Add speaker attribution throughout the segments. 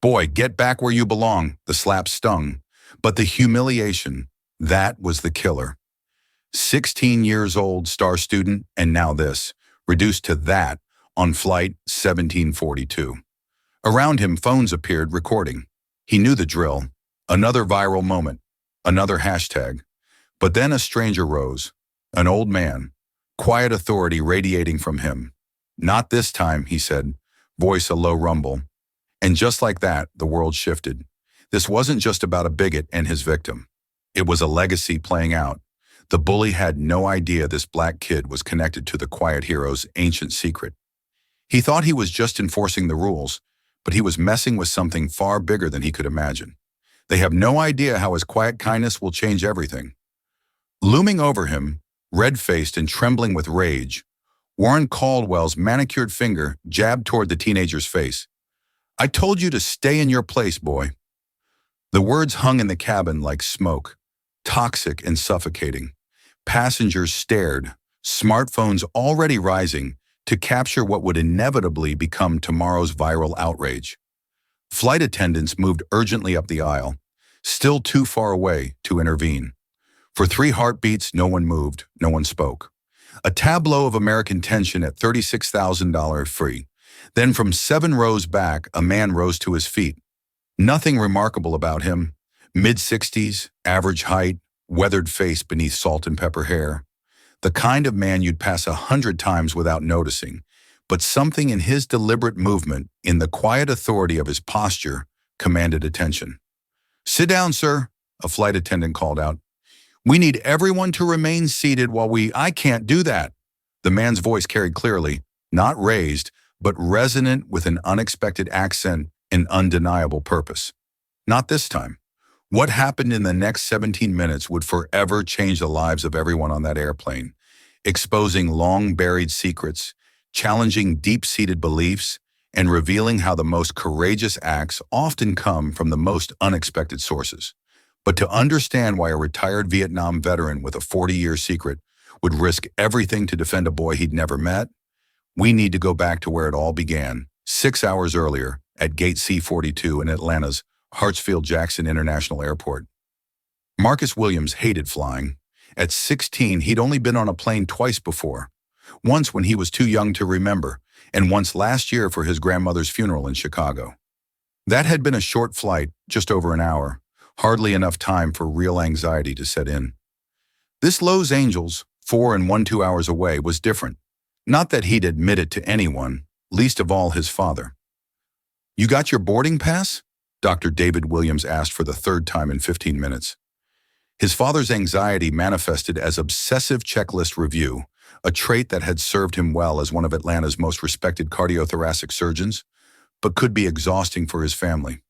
Speaker 1: Boy, get back where you belong. The slap stung. But the humiliation, that was the killer. 16 years old, star student, and now this, reduced to that on Flight 1742. Around him, phones appeared recording. He knew the drill. Another viral moment. Another hashtag. But then a stranger rose. An old man. Quiet authority radiating from him. "Not this time," he said, voice a low rumble. And just like that, the world shifted. This wasn't just about a bigot and his victim. It was a legacy playing out. The bully had no idea this black kid was connected to the quiet hero's ancient secret. He thought he was just enforcing the rules, but he was messing with something far bigger than he could imagine. They have no idea how his quiet kindness will change everything. Looming over him, red-faced and trembling with rage, Warren Caldwell's manicured finger jabbed toward the teenager's face. "I told you to stay in your place, boy." The words hung in the cabin like smoke, toxic and suffocating. Passengers stared, smartphones already rising, to capture what would inevitably become tomorrow's viral outrage. Flight attendants moved urgently up the aisle, still too far away to intervene. For 3 heartbeats, no one moved, no one spoke. A tableau of American tension at $36,000 free. Then from 7 rows back, a man rose to his feet. Nothing remarkable about him. Mid-60s, average height, weathered face beneath salt and pepper hair. The kind of man you'd pass 100 times without noticing. But something in his deliberate movement, in the quiet authority of his posture, commanded attention. "Sit down, sir," a flight attendant called out. "We need everyone to remain seated while I can't do that." The man's voice carried clearly, not raised, but resonant with an unexpected accent and undeniable purpose. Not this time. What happened in the next 17 minutes would forever change the lives of everyone on that airplane, exposing long-buried secrets, challenging deep-seated beliefs, and revealing how the most courageous acts often come from the most unexpected sources. But to understand why a retired Vietnam veteran with a 40-year secret would risk everything to defend a boy he'd never met, we need to go back to where it all began, 6 hours earlier at Gate C-42 in Atlanta's Hartsfield-Jackson International Airport. Marcus Williams hated flying. At 16, he'd only been on a plane twice before. Once when he was too young to remember, and once last year for his grandmother's funeral in Chicago. That had been a short flight, just over an hour, hardly enough time for real anxiety to set in. This Los Angeles, 4 and 1/2 hours away, was different. Not that he'd admit it to anyone, least of all his father. "You got your boarding pass?" Dr. David Williams asked for the 3rd time in 15 minutes. His father's anxiety manifested as obsessive checklist review, a trait that had served him well as one of Atlanta's most respected cardiothoracic surgeons, but could be exhausting for his family.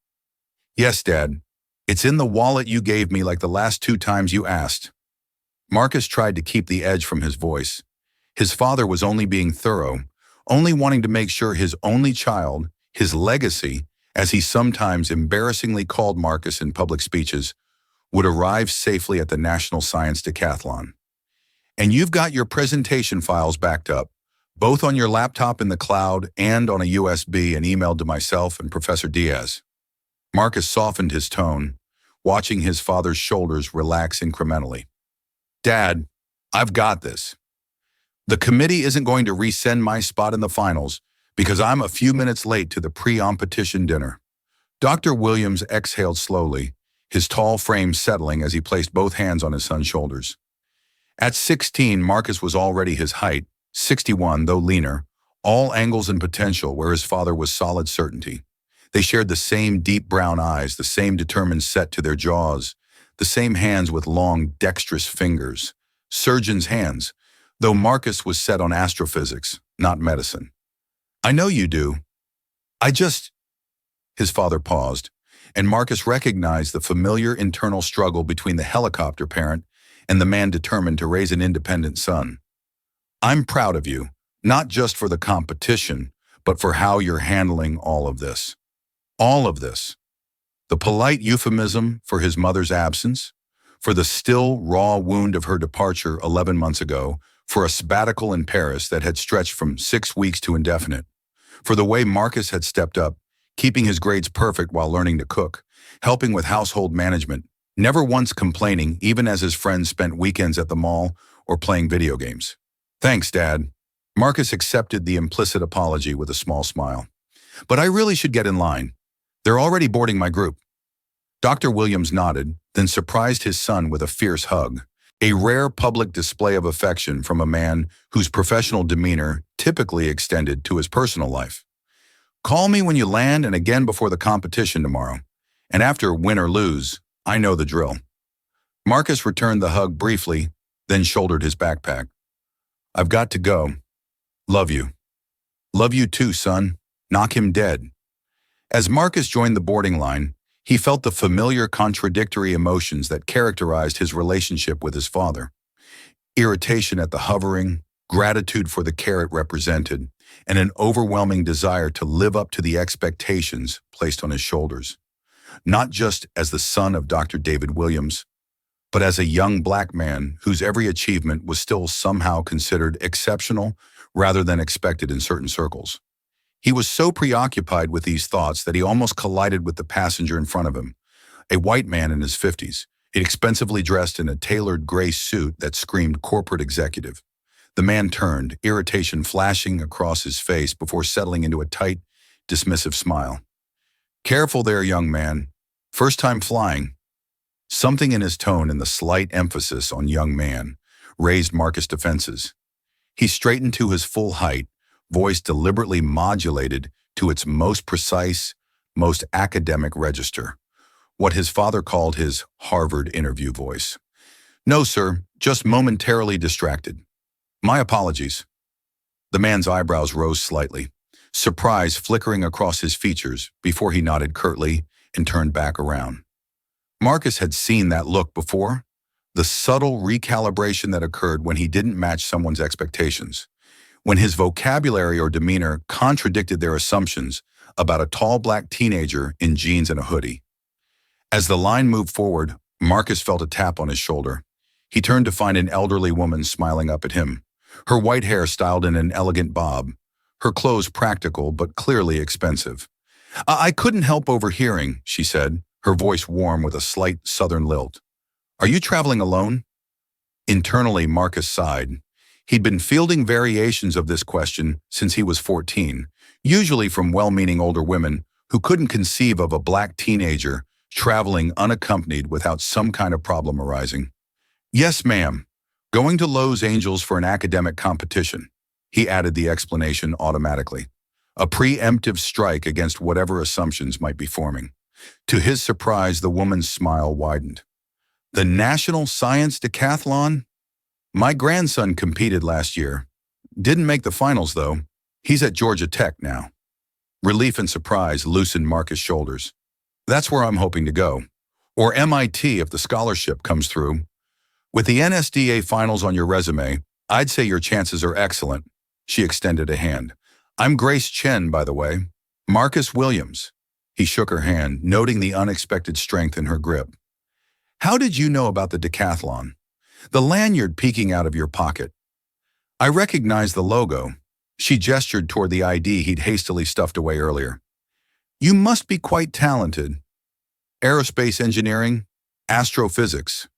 Speaker 1: "Yes, Dad. It's in the wallet you gave me like the last 2 times you asked." Marcus tried to keep the edge from his voice. His father was only being thorough, only wanting to make sure his only child, his legacy, as he sometimes embarrassingly called Marcus in public speeches, would arrive safely at the National Science Decathlon. "And you've got your presentation files backed up, both on your laptop in the cloud and on a USB and emailed to myself and Professor Diaz." Marcus softened his tone, watching his father's shoulders relax incrementally. "Dad, I've got this. The committee isn't going to resend my spot in the finals because I'm a few minutes late to the pre-competition dinner." Dr. Williams exhaled slowly, his tall frame settling as he placed both hands on his son's shoulders. At 16, Marcus was already his height, 61 though leaner, all angles and potential where his father was solid certainty. They shared the same deep brown eyes, the same determined set to their jaws, the same hands with long, dexterous fingers. Surgeon's hands, though Marcus was set on astrophysics, not medicine. "I know you do. His father paused, and Marcus recognized the familiar internal struggle between the helicopter parent and the man determined to raise an independent son. "I'm proud of you, not just for the competition, but for how you're handling all of this." All of this. The polite euphemism for his mother's absence, for the still raw wound of her departure 11 months ago, for a sabbatical in Paris that had stretched from 6 weeks to indefinite, for the way Marcus had stepped up, keeping his grades perfect while learning to cook, helping with household management, never once complaining even as his friends spent weekends at the mall or playing video games. Thanks, Dad. Marcus accepted the implicit apology with a small smile. But I really should get in line. They're already boarding my group. Dr. Williams nodded, then surprised his son with a fierce hug, a rare public display of affection from a man whose professional demeanor typically extended to his personal life. Call me when you land and again before the competition tomorrow. And after win or lose, I know the drill. Marcus returned the hug briefly, then shouldered his backpack. I've got to go. Love you. Love you too, son. Knock him dead. As Marcus joined the boarding line, he felt the familiar contradictory emotions that characterized his relationship with his father. Irritation at the hovering, gratitude for the care it represented, and an overwhelming desire to live up to the expectations placed on his shoulders. Not just as the son of Dr. David Williams, but as a young black man whose every achievement was still somehow considered exceptional rather than expected in certain circles. He was so preoccupied with these thoughts that he almost collided with the passenger in front of him, a white man in his 50s, expensively dressed in a tailored gray suit that screamed corporate executive. The man turned, irritation flashing across his face before settling into a tight, dismissive smile. Careful there, young man. First time flying. Something in his tone and the slight emphasis on young man raised Marcus' defenses. He straightened to his full height, voice deliberately modulated to its most precise, most academic register, what his father called his Harvard interview voice. No, sir, just momentarily distracted. My apologies. The man's eyebrows rose slightly, surprise flickering across his features before he nodded curtly and turned back around. Marcus had seen that look before, the subtle recalibration that occurred when he didn't match someone's expectations, when his vocabulary or demeanor contradicted their assumptions about a tall black teenager in jeans and a hoodie. As the line moved forward, Marcus felt a tap on his shoulder. He turned to find an elderly woman smiling up at him, her white hair styled in an elegant bob, her clothes practical but clearly expensive. I couldn't help overhearing, she said, her voice warm with a slight southern lilt. Are you traveling alone? Internally, Marcus sighed. He'd been fielding variations of this question since he was 14, usually from well-meaning older women who couldn't conceive of a black teenager traveling unaccompanied without some kind of problem arising. Yes, ma'am. Going to Los Angeles for an academic competition. He added the explanation automatically. A preemptive strike against whatever assumptions might be forming. To his surprise, the woman's smile widened. The National Science Decathlon? My grandson competed last year. Didn't make the finals, though. He's at Georgia Tech now. Relief and surprise loosened Marcus' shoulders. That's where I'm hoping to go. Or MIT if the scholarship comes through. With the NSDA finals on your resume, I'd say your chances are excellent. She extended a hand. I'm Grace Chen, by the way. Marcus Williams. He shook her hand, noting the unexpected strength in her grip. How did you know about the decathlon? The lanyard peeking out of your pocket. I recognized the logo. She gestured toward the ID he'd hastily stuffed away earlier. You must be quite talented. Aerospace engineering? Astrophysics.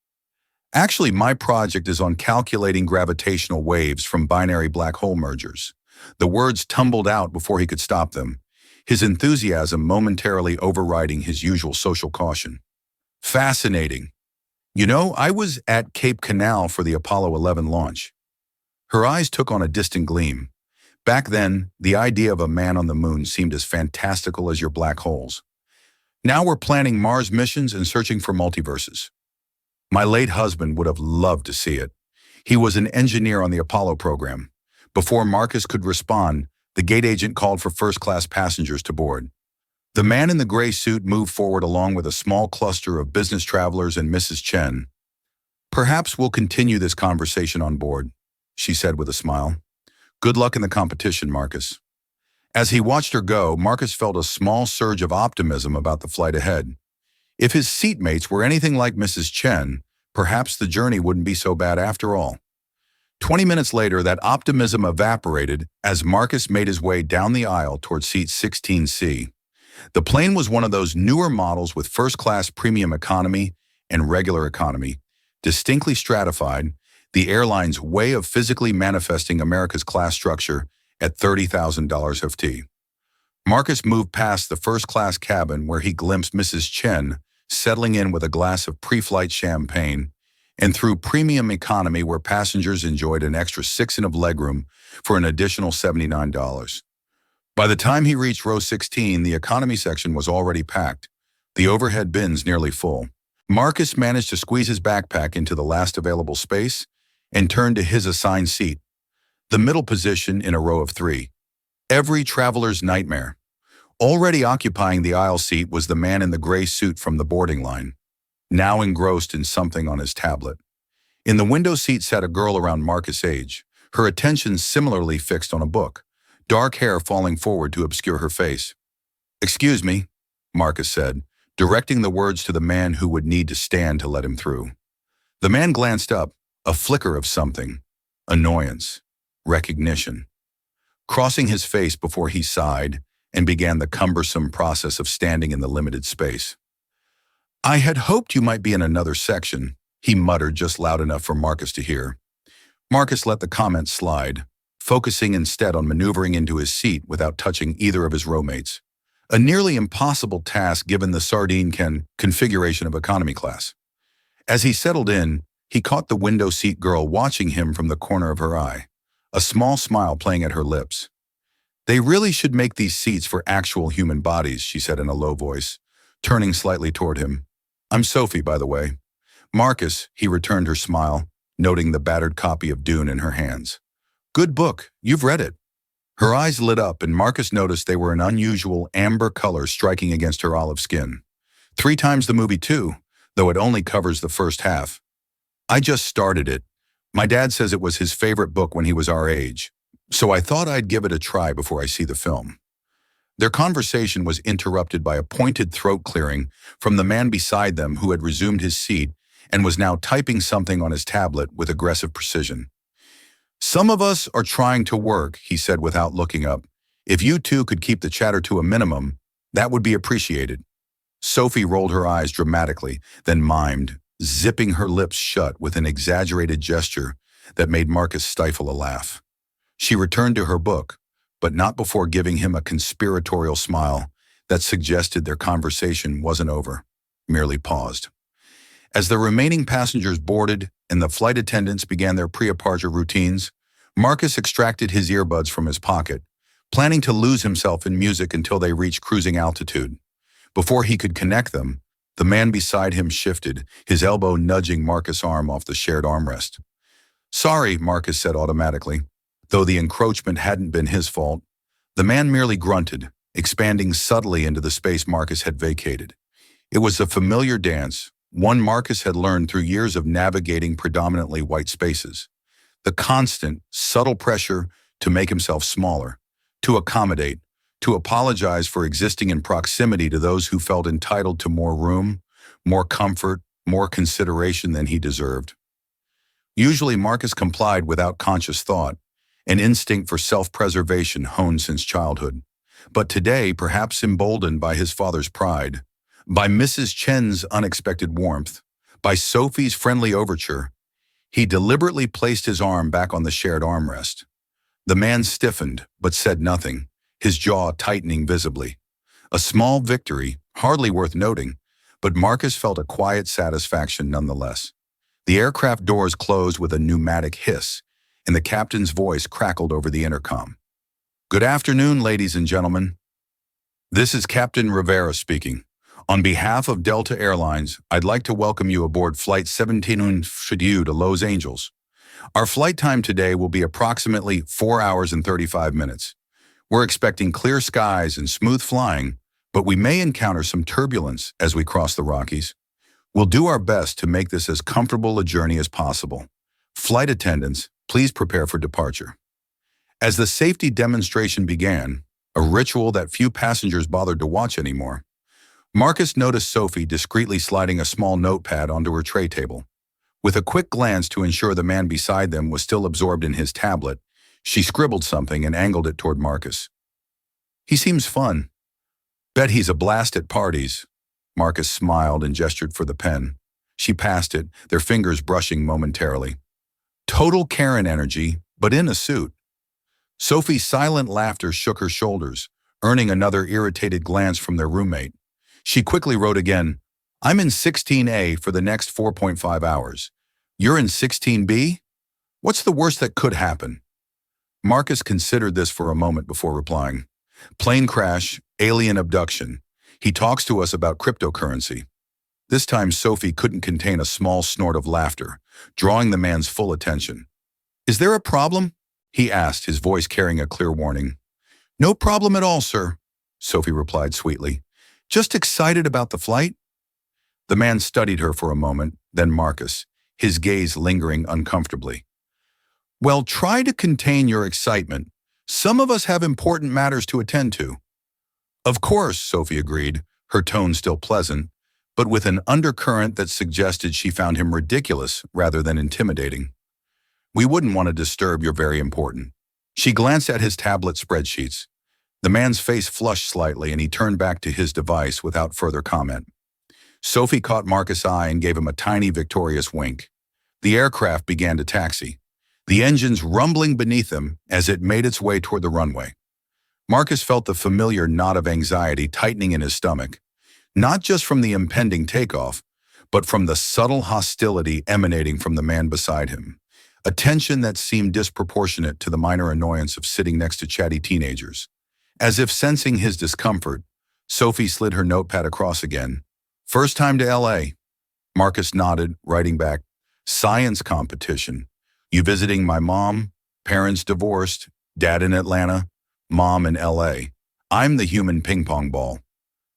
Speaker 1: Actually, my project is on calculating gravitational waves from binary black hole mergers. The words tumbled out before he could stop them, his enthusiasm momentarily overriding his usual social caution. Fascinating. You know, I was at Cape Canaveral for the Apollo 11 launch. Her eyes took on a distant gleam. Back then, the idea of a man on the moon seemed as fantastical as your black holes. Now we're planning Mars missions and searching for multiverses. My late husband would have loved to see it. He was an engineer on the Apollo program. Before Marcus could respond, the gate agent called for first-class passengers to board. The man in the gray suit moved forward along with a small cluster of business travelers and Mrs. Chen. Perhaps we'll continue this conversation on board, she said with a smile. Good luck in the competition, Marcus. As he watched her go, Marcus felt a small surge of optimism about the flight ahead. If his seatmates were anything like Mrs. Chen, perhaps the journey wouldn't be so bad after all. 20 minutes later, that optimism evaporated as Marcus made his way down the aisle toward seat 16C. The plane was one of those newer models with first-class premium economy and regular economy, distinctly stratified, the airline's way of physically manifesting America's class structure at $30,000 FT. Marcus moved past the first-class cabin where he glimpsed Mrs. Chen settling in with a glass of pre-flight champagne, and through premium economy where passengers enjoyed an extra 6 in of legroom for an additional $79. By the time he reached row 16, the economy section was already packed, the overhead bins nearly full. Marcus managed to squeeze his backpack into the last available space and turned to his assigned seat, the middle position in a row of 3. Every traveler's nightmare. Already occupying the aisle seat was the man in the gray suit from the boarding line, now engrossed in something on his tablet. In the window seat sat a girl around Marcus' age, her attention similarly fixed on a book, dark hair falling forward to obscure her face. "Excuse me," Marcus said, directing the words to the man who would need to stand to let him through. The man glanced up, a flicker of something, annoyance, recognition, crossing his face before he sighed and began the cumbersome process of standing in the limited space. "I had hoped you might be in another section," he muttered just loud enough for Marcus to hear. Marcus let the comment slide, focusing instead on maneuvering into his seat without touching either of his rowmates. A nearly impossible task given the sardine can configuration of economy class. As he settled in, he caught the window seat girl watching him from the corner of her eye, a small smile playing at her lips. "They really should make these seats for actual human bodies," she said in a low voice, turning slightly toward him. "I'm Sophie, by the way." "Marcus," he returned her smile, noting the battered copy of Dune in her hands. "Good book. You've read it." Her eyes lit up, and Marcus noticed they were an unusual amber color striking against her olive skin. 3 times the movie, too, though it only covers the first half. "I just started it. My dad says it was his favorite book when he was our age, so I thought I'd give it a try before I see the film." Their conversation was interrupted by a pointed throat clearing from the man beside them who had resumed his seat and was now typing something on his tablet with aggressive precision. "Some of us are trying to work," he said without looking up. "If you two could keep the chatter to a minimum, that would be appreciated." Sophie rolled her eyes dramatically, then mimed, zipping her lips shut with an exaggerated gesture that made Marcus stifle a laugh. She returned to her book, but not before giving him a conspiratorial smile that suggested their conversation wasn't over, merely paused. As the remaining passengers boarded and the flight attendants began their pre-departure routines, Marcus extracted his earbuds from his pocket, planning to lose himself in music until they reached cruising altitude. Before he could connect them, the man beside him shifted, his elbow nudging Marcus' arm off the shared armrest. "Sorry," Marcus said automatically, though the encroachment hadn't been his fault. The man merely grunted, expanding subtly into the space Marcus had vacated. It was a familiar dance, one Marcus had learned through years of navigating predominantly white spaces. The constant, subtle pressure to make himself smaller, to accommodate, to apologize for existing in proximity to those who felt entitled to more room, more comfort, more consideration than he deserved. Usually Marcus complied without conscious thought, an instinct for self-preservation honed since childhood. But today, perhaps emboldened by his father's pride, by Mrs. Chen's unexpected warmth, by Sophie's friendly overture, he deliberately placed his arm back on the shared armrest. The man stiffened, but said nothing, his jaw tightening visibly. A small victory, hardly worth noting, but Marcus felt a quiet satisfaction nonetheless. The aircraft doors closed with a pneumatic hiss, and the captain's voice crackled over the intercom. "Good afternoon, ladies and gentlemen. This is Captain Rivera speaking. On behalf of Delta Airlines, I'd like to welcome you aboard Flight 17 to Los Angeles. Our flight time today will be approximately 4 hours and 35 minutes. We're expecting clear skies and smooth flying, but we may encounter some turbulence as we cross the Rockies. We'll do our best to make this as comfortable a journey as possible. Flight attendants, please prepare for departure." As the safety demonstration began, a ritual that few passengers bothered to watch anymore, Marcus noticed Sophie discreetly sliding a small notepad onto her tray table. With a quick glance to ensure the man beside them was still absorbed in his tablet, she scribbled something and angled it toward Marcus. "He seems fun." Bet he's a blast at parties. Marcus smiled and gestured for the pen. She passed it, their fingers brushing momentarily. Total Karen energy, but in a suit. Sophie's silent laughter shook her shoulders, earning another irritated glance from their roommate. She quickly wrote again, I'm in 16A for the next 4.5 hours. You're in 16B? What's the worst that could happen? Marcus considered this for a moment before replying. Plane crash, alien abduction. He talks to us about cryptocurrency. This time Sophie couldn't contain a small snort of laughter, drawing the man's full attention. Is there a problem? He asked, his voice carrying a clear warning. No problem at all, sir, Sophie replied sweetly. Just excited about the flight? The man studied her for a moment, then Marcus, his gaze lingering uncomfortably. Well, try to contain your excitement. Some of us have important matters to attend to. Of course, Sophie agreed, her tone still pleasant, but with an undercurrent that suggested she found him ridiculous rather than intimidating. We wouldn't want to disturb your very important. She glanced at his tablet spreadsheets. The man's face flushed slightly and he turned back to his device without further comment. Sophie caught Marcus' eye and gave him a tiny victorious wink. The aircraft began to taxi, the engines rumbling beneath them as it made its way toward the runway. Marcus felt the familiar knot of anxiety tightening in his stomach, not just from the impending takeoff, but from the subtle hostility emanating from the man beside him, a tension that seemed disproportionate to the minor annoyance of sitting next to chatty teenagers. As if sensing his discomfort, Sophie slid her notepad across again. First time to L.A. Marcus nodded, writing back, Science competition. You visiting my mom? Parents divorced, dad in Atlanta, mom in L.A. I'm the human ping pong ball.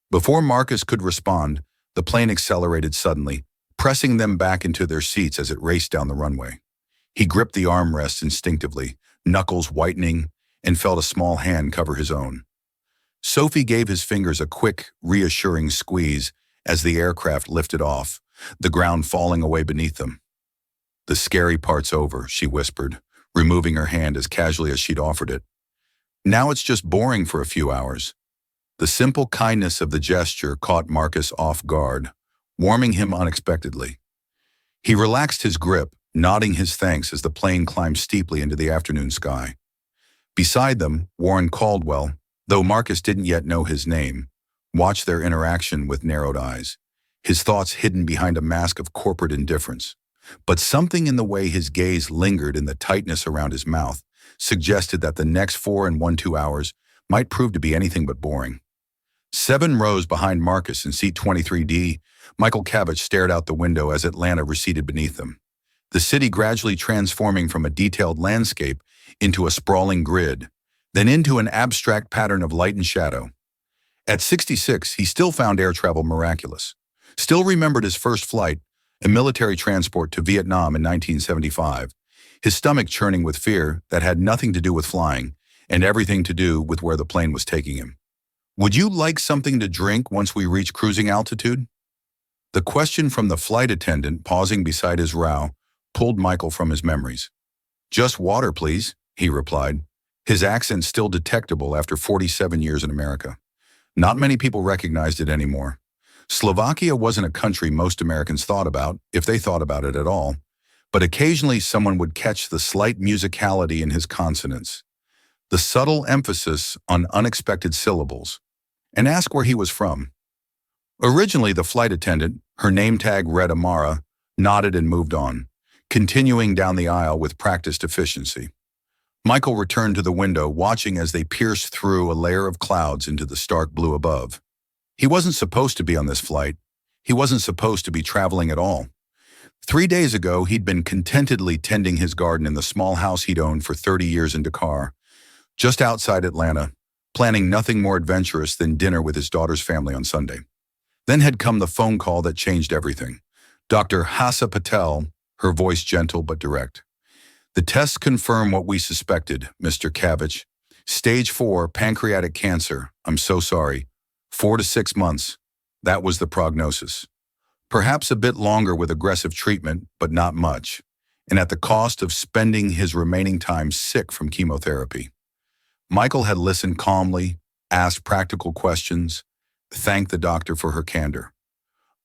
Speaker 1: Before Marcus could respond, the plane accelerated suddenly, pressing them back into their seats as it raced down the runway. He gripped the armrests instinctively, knuckles whitening, and felt a small hand cover his own. Sophie gave his fingers a quick, reassuring squeeze as the aircraft lifted off, the ground falling away beneath them. The scary part's over, she whispered, removing her hand as casually as she'd offered it. Now it's just boring for a few hours. The simple kindness of the gesture caught Marcus off guard, warming him unexpectedly. He relaxed his grip, nodding his thanks as the plane climbed steeply into the afternoon sky. Beside them, Warren Caldwell, though Marcus didn't yet know his name, watched their interaction with narrowed eyes, his thoughts hidden behind a mask of corporate indifference. But something in the way his gaze lingered in the tightness around his mouth suggested that the next 4 and 1/2 hours might prove to be anything but boring. 7 rows behind Marcus in seat 23D, Michael Cavich stared out the window as Atlanta receded beneath them, the city gradually transforming from a detailed landscape into a sprawling grid, then into an abstract pattern of light and shadow. At 66, he still found air travel miraculous, still remembered his first flight, a military transport to Vietnam in 1975, his stomach churning with fear that had nothing to do with flying and everything to do with where the plane was taking him. Would you like something to drink once we reach cruising altitude? The question from the flight attendant pausing beside his row pulled Michael from his memories. Just water, please, he replied, his accent still detectable after 47 years in America. Not many people recognized it anymore. Slovakia wasn't a country most Americans thought about, if they thought about it at all, but occasionally someone would catch the slight musicality in his consonants, the subtle emphasis on unexpected syllables, and ask where he was from. Originally, the flight attendant, her name tag read Amara, nodded and moved on, continuing down the aisle with practiced efficiency. Michael returned to the window, watching as they pierced through a layer of clouds into the stark blue above. He wasn't supposed to be on this flight. He wasn't supposed to be traveling at all. 3 days ago, he'd been contentedly tending his garden in the small house he'd owned for 30 years in Dakar, just outside Atlanta, planning nothing more adventurous than dinner with his daughter's family on Sunday. Then had come the phone call that changed everything. Dr. Hassa Patel, her voice gentle but direct. The tests confirm what we suspected, Mr. Cavich. Stage 4 pancreatic cancer. I'm so sorry. 4 to 6 months. That was the prognosis. Perhaps a bit longer with aggressive treatment, but not much, and at the cost of spending his remaining time sick from chemotherapy. Michael had listened calmly, asked practical questions, thanked the doctor for her candor.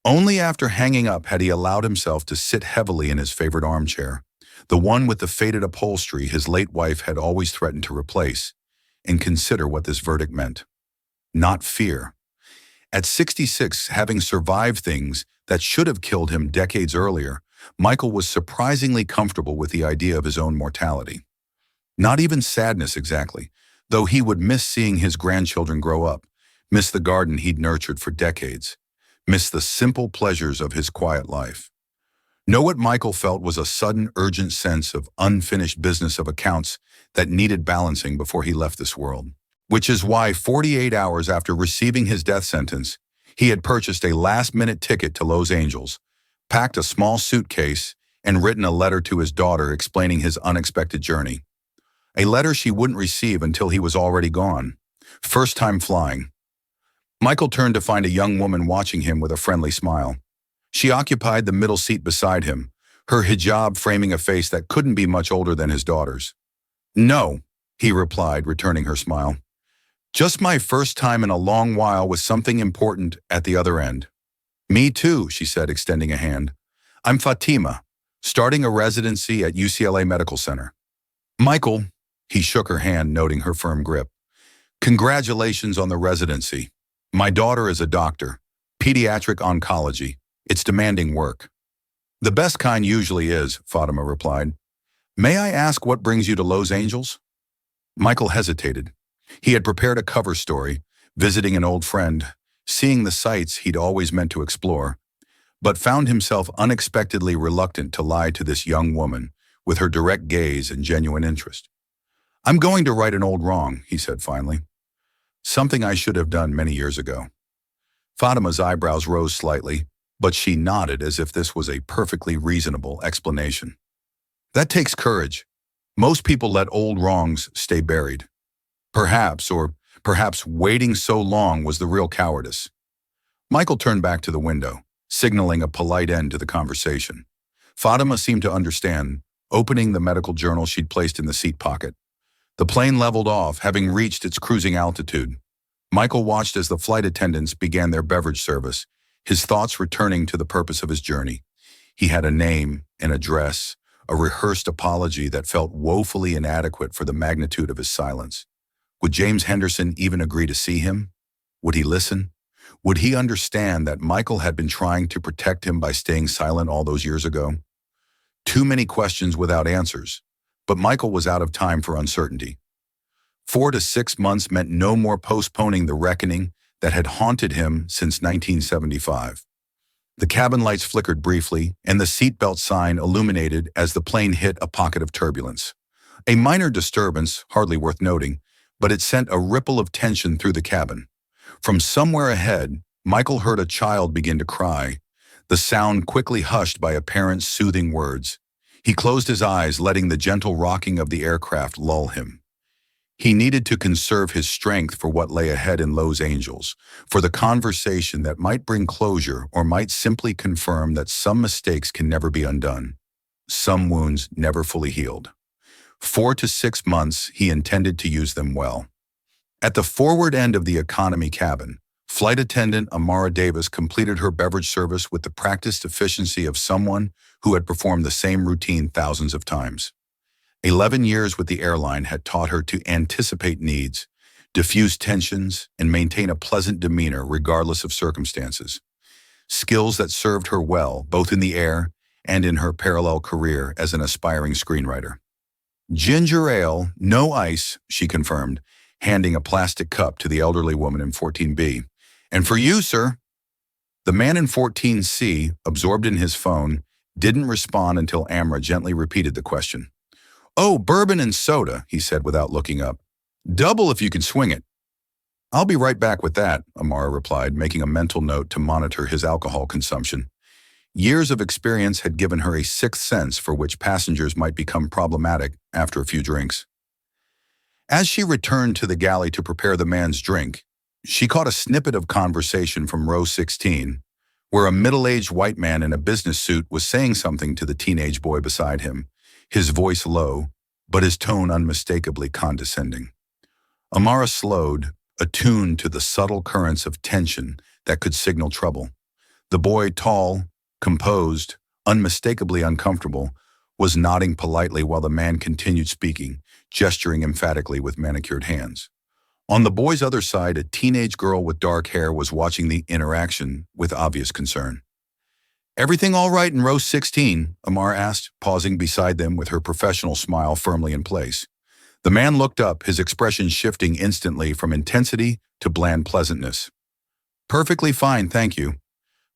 Speaker 1: Only after hanging up had he allowed himself to sit heavily in his favorite armchair, the one with the faded upholstery his late wife had always threatened to replace, and consider what this verdict meant. Not fear. At 66, having survived things that should have killed him decades earlier, Michael was surprisingly comfortable with the idea of his own mortality. Not even sadness exactly, though he would miss seeing his grandchildren grow up, miss the garden he'd nurtured for decades, miss the simple pleasures of his quiet life. No, what Michael felt was a sudden, urgent sense of unfinished business of accounts that needed balancing before he left this world. Which is why 48 hours after receiving his death sentence, he had purchased a last-minute ticket to Los Angeles, packed a small suitcase, and written a letter to his daughter explaining his unexpected journey. A letter she wouldn't receive until he was already gone. First time flying. Michael turned to find a young woman watching him with a friendly smile. She occupied the middle seat beside him, her hijab framing a face that couldn't be much older than his daughter's. "No," he replied, returning her smile. "Just my first time in a long while with something important at the other end." "Me too," she said, extending a hand. "I'm Fatima, starting a residency at UCLA Medical Center." "Michael," he shook her hand, noting her firm grip. "Congratulations on the residency. My daughter is a doctor, pediatric oncology. It's demanding work." "The best kind usually is," Fatima replied. "May I ask what brings you to Los Angeles?" Michael hesitated. He had prepared a cover story, visiting an old friend, seeing the sights he'd always meant to explore, but found himself unexpectedly reluctant to lie to this young woman with her direct gaze and genuine interest. "I'm going to right an old wrong," he said finally. "Something I should have done many years ago." Fatima's eyebrows rose slightly, but she nodded as if this was a perfectly reasonable explanation. "That takes courage. Most people let old wrongs stay buried. Perhaps waiting so long was the real cowardice." Michael turned back to the window, signaling a polite end to the conversation. Fatima seemed to understand, opening the medical journal she'd placed in the seat pocket. The plane leveled off, having reached its cruising altitude. Michael watched as the flight attendants began their beverage service, his thoughts returning to the purpose of his journey. He had a name, an address, a rehearsed apology that felt woefully inadequate for the magnitude of his silence. Would James Henderson even agree to see him? Would he listen? Would he understand that Michael had been trying to protect him by staying silent all those years ago? Too many questions without answers, but Michael was out of time for uncertainty. 4 to 6 months meant no more postponing the reckoning that had haunted him since 1975. The cabin lights flickered briefly, and the seatbelt sign illuminated as the plane hit a pocket of turbulence. A minor disturbance, hardly worth noting, but it sent a ripple of tension through the cabin. From somewhere ahead, Michael heard a child begin to cry, the sound quickly hushed by a parent's soothing words. He closed his eyes, letting the gentle rocking of the aircraft lull him. He needed to conserve his strength for what lay ahead in Los Angeles, for the conversation that might bring closure or might simply confirm that some mistakes can never be undone, some wounds never fully healed. 4 to 6 months, he intended to use them well. At the forward end of the economy cabin, flight attendant Amara Davis completed her beverage service with the practiced efficiency of someone who had performed the same routine thousands of times. 11 years with the airline had taught her to anticipate needs, diffuse tensions, and maintain a pleasant demeanor regardless of circumstances. Skills that served her well, both in the air and in her parallel career as an aspiring screenwriter. "Ginger ale, no ice," she confirmed, handing a plastic cup to the elderly woman in 14B. "And for you, sir." The man in 14C, absorbed in his phone, didn't respond until Amra gently repeated the question. "Oh, bourbon and soda," he said without looking up. "Double if you can swing it." "I'll be right back with that," Amara replied, making a mental note to monitor his alcohol consumption. Years of experience had given her a sixth sense for which passengers might become problematic after a few drinks. As she returned to the galley to prepare the man's drink, she caught a snippet of conversation from row 16, where a middle-aged white man in a business suit was saying something to the teenage boy beside him, his voice low, but his tone unmistakably condescending. Amara slowed, attuned to the subtle currents of tension that could signal trouble. The boy, tall, composed, unmistakably uncomfortable, was nodding politely while the man continued speaking, gesturing emphatically with manicured hands. On the boy's other side, a teenage girl with dark hair was watching the interaction with obvious concern. "Everything all right in row 16?" Amara asked, pausing beside them with her professional smile firmly in place. The man looked up, his expression shifting instantly from intensity to bland pleasantness. "Perfectly fine, thank you.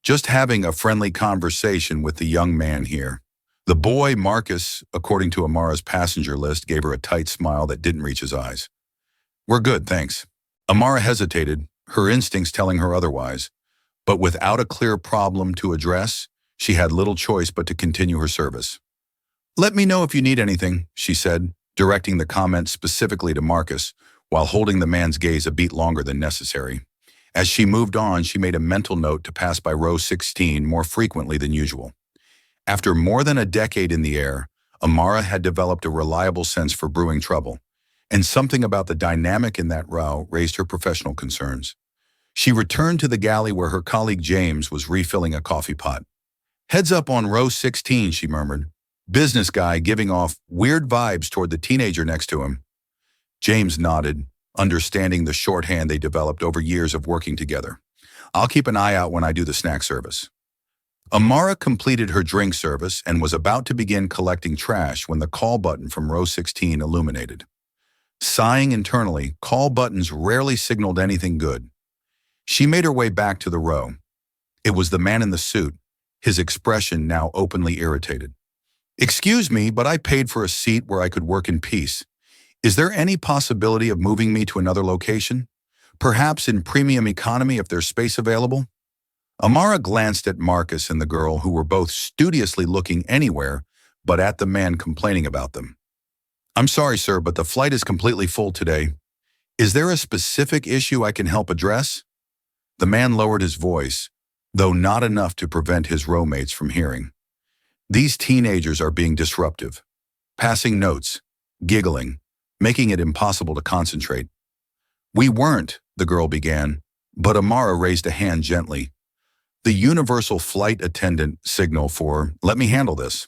Speaker 1: Just having a friendly conversation with the young man here." The boy, Marcus, according to Amara's passenger list, gave her a tight smile that didn't reach his eyes. "We're good, thanks." Amara hesitated, her instincts telling her otherwise, but without a clear problem to address, she had little choice but to continue her service. "Let me know if you need anything," she said, directing the comment specifically to Marcus, while holding the man's gaze a beat longer than necessary. As she moved on, she made a mental note to pass by row 16 more frequently than usual. After more than a decade in the air, Amara had developed a reliable sense for brewing trouble, and something about the dynamic in that row raised her professional concerns. She returned to the galley where her colleague James was refilling a coffee pot. "Heads up on row 16, she murmured. "Business guy giving off weird vibes toward the teenager next to him." James nodded, understanding the shorthand they developed over years of working together. "I'll keep an eye out when I do the snack service." Amara completed her drink service and was about to begin collecting trash when the call button from row 16 illuminated. Sighing internally, call buttons rarely signaled anything good. She made her way back to the row. It was the man in the suit, his expression now openly irritated. "Excuse me, but I paid for a seat where I could work in peace. Is there any possibility of moving me to another location? Perhaps in premium economy if there's space available?" Amara glanced at Marcus and the girl, who were both studiously looking anywhere but at the man complaining about them. "I'm sorry, sir, but the flight is completely full today. Is there a specific issue I can help address?" The man lowered his voice, though not enough to prevent his rowmates from hearing. "These teenagers are being disruptive, passing notes, giggling, making it impossible to concentrate." "We weren't," the girl began, but Amara raised a hand gently. The universal flight attendant signal for, "Let me handle this."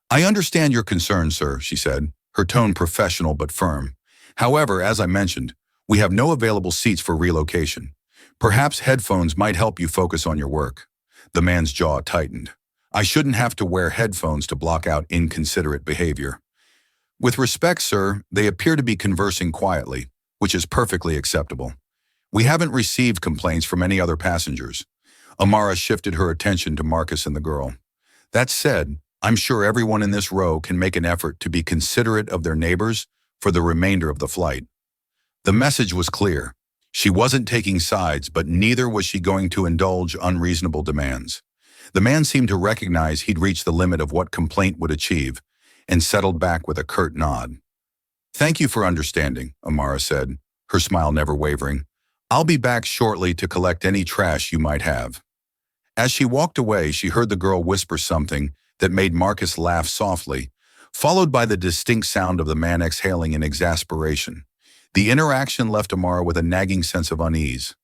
Speaker 1: "I understand your concern, sir," she said, her tone professional but firm. "However, as I mentioned, we have no available seats for relocation. Perhaps headphones might help you focus on your work." The man's jaw tightened. "I shouldn't have to wear headphones to block out inconsiderate behavior." "With respect, sir, they appear to be conversing quietly, which is perfectly acceptable. We haven't received complaints from any other passengers." Amara shifted her attention to Marcus and the girl. "That said, I'm sure everyone in this row can make an effort to be considerate of their neighbors for the remainder of the flight." The message was clear. She wasn't taking sides, but neither was she going to indulge unreasonable demands. The man seemed to recognize he'd reached the limit of what complaint would achieve, and settled back with a curt nod. "Thank you for understanding," Amara said, her smile never wavering. "I'll be back shortly to collect any trash you might have." As she walked away, she heard the girl whisper something that made Marcus laugh softly, followed by the distinct sound of the man exhaling in exasperation. The interaction left Amara with a nagging sense of unease.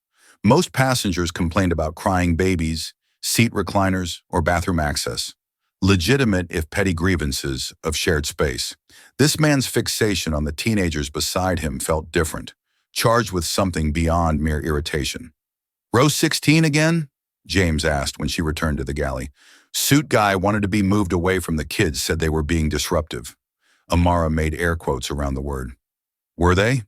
Speaker 1: Most passengers complained about crying babies, seat recliners, or bathroom access. Legitimate, if petty, grievances of shared space. This man's fixation on the teenagers beside him felt different, charged with something beyond mere irritation. "Row 16 again?" James asked when she returned to the galley. "Suit guy wanted to be moved away from the kids, said they were being disruptive." Amara made air quotes around the word. "Were they?"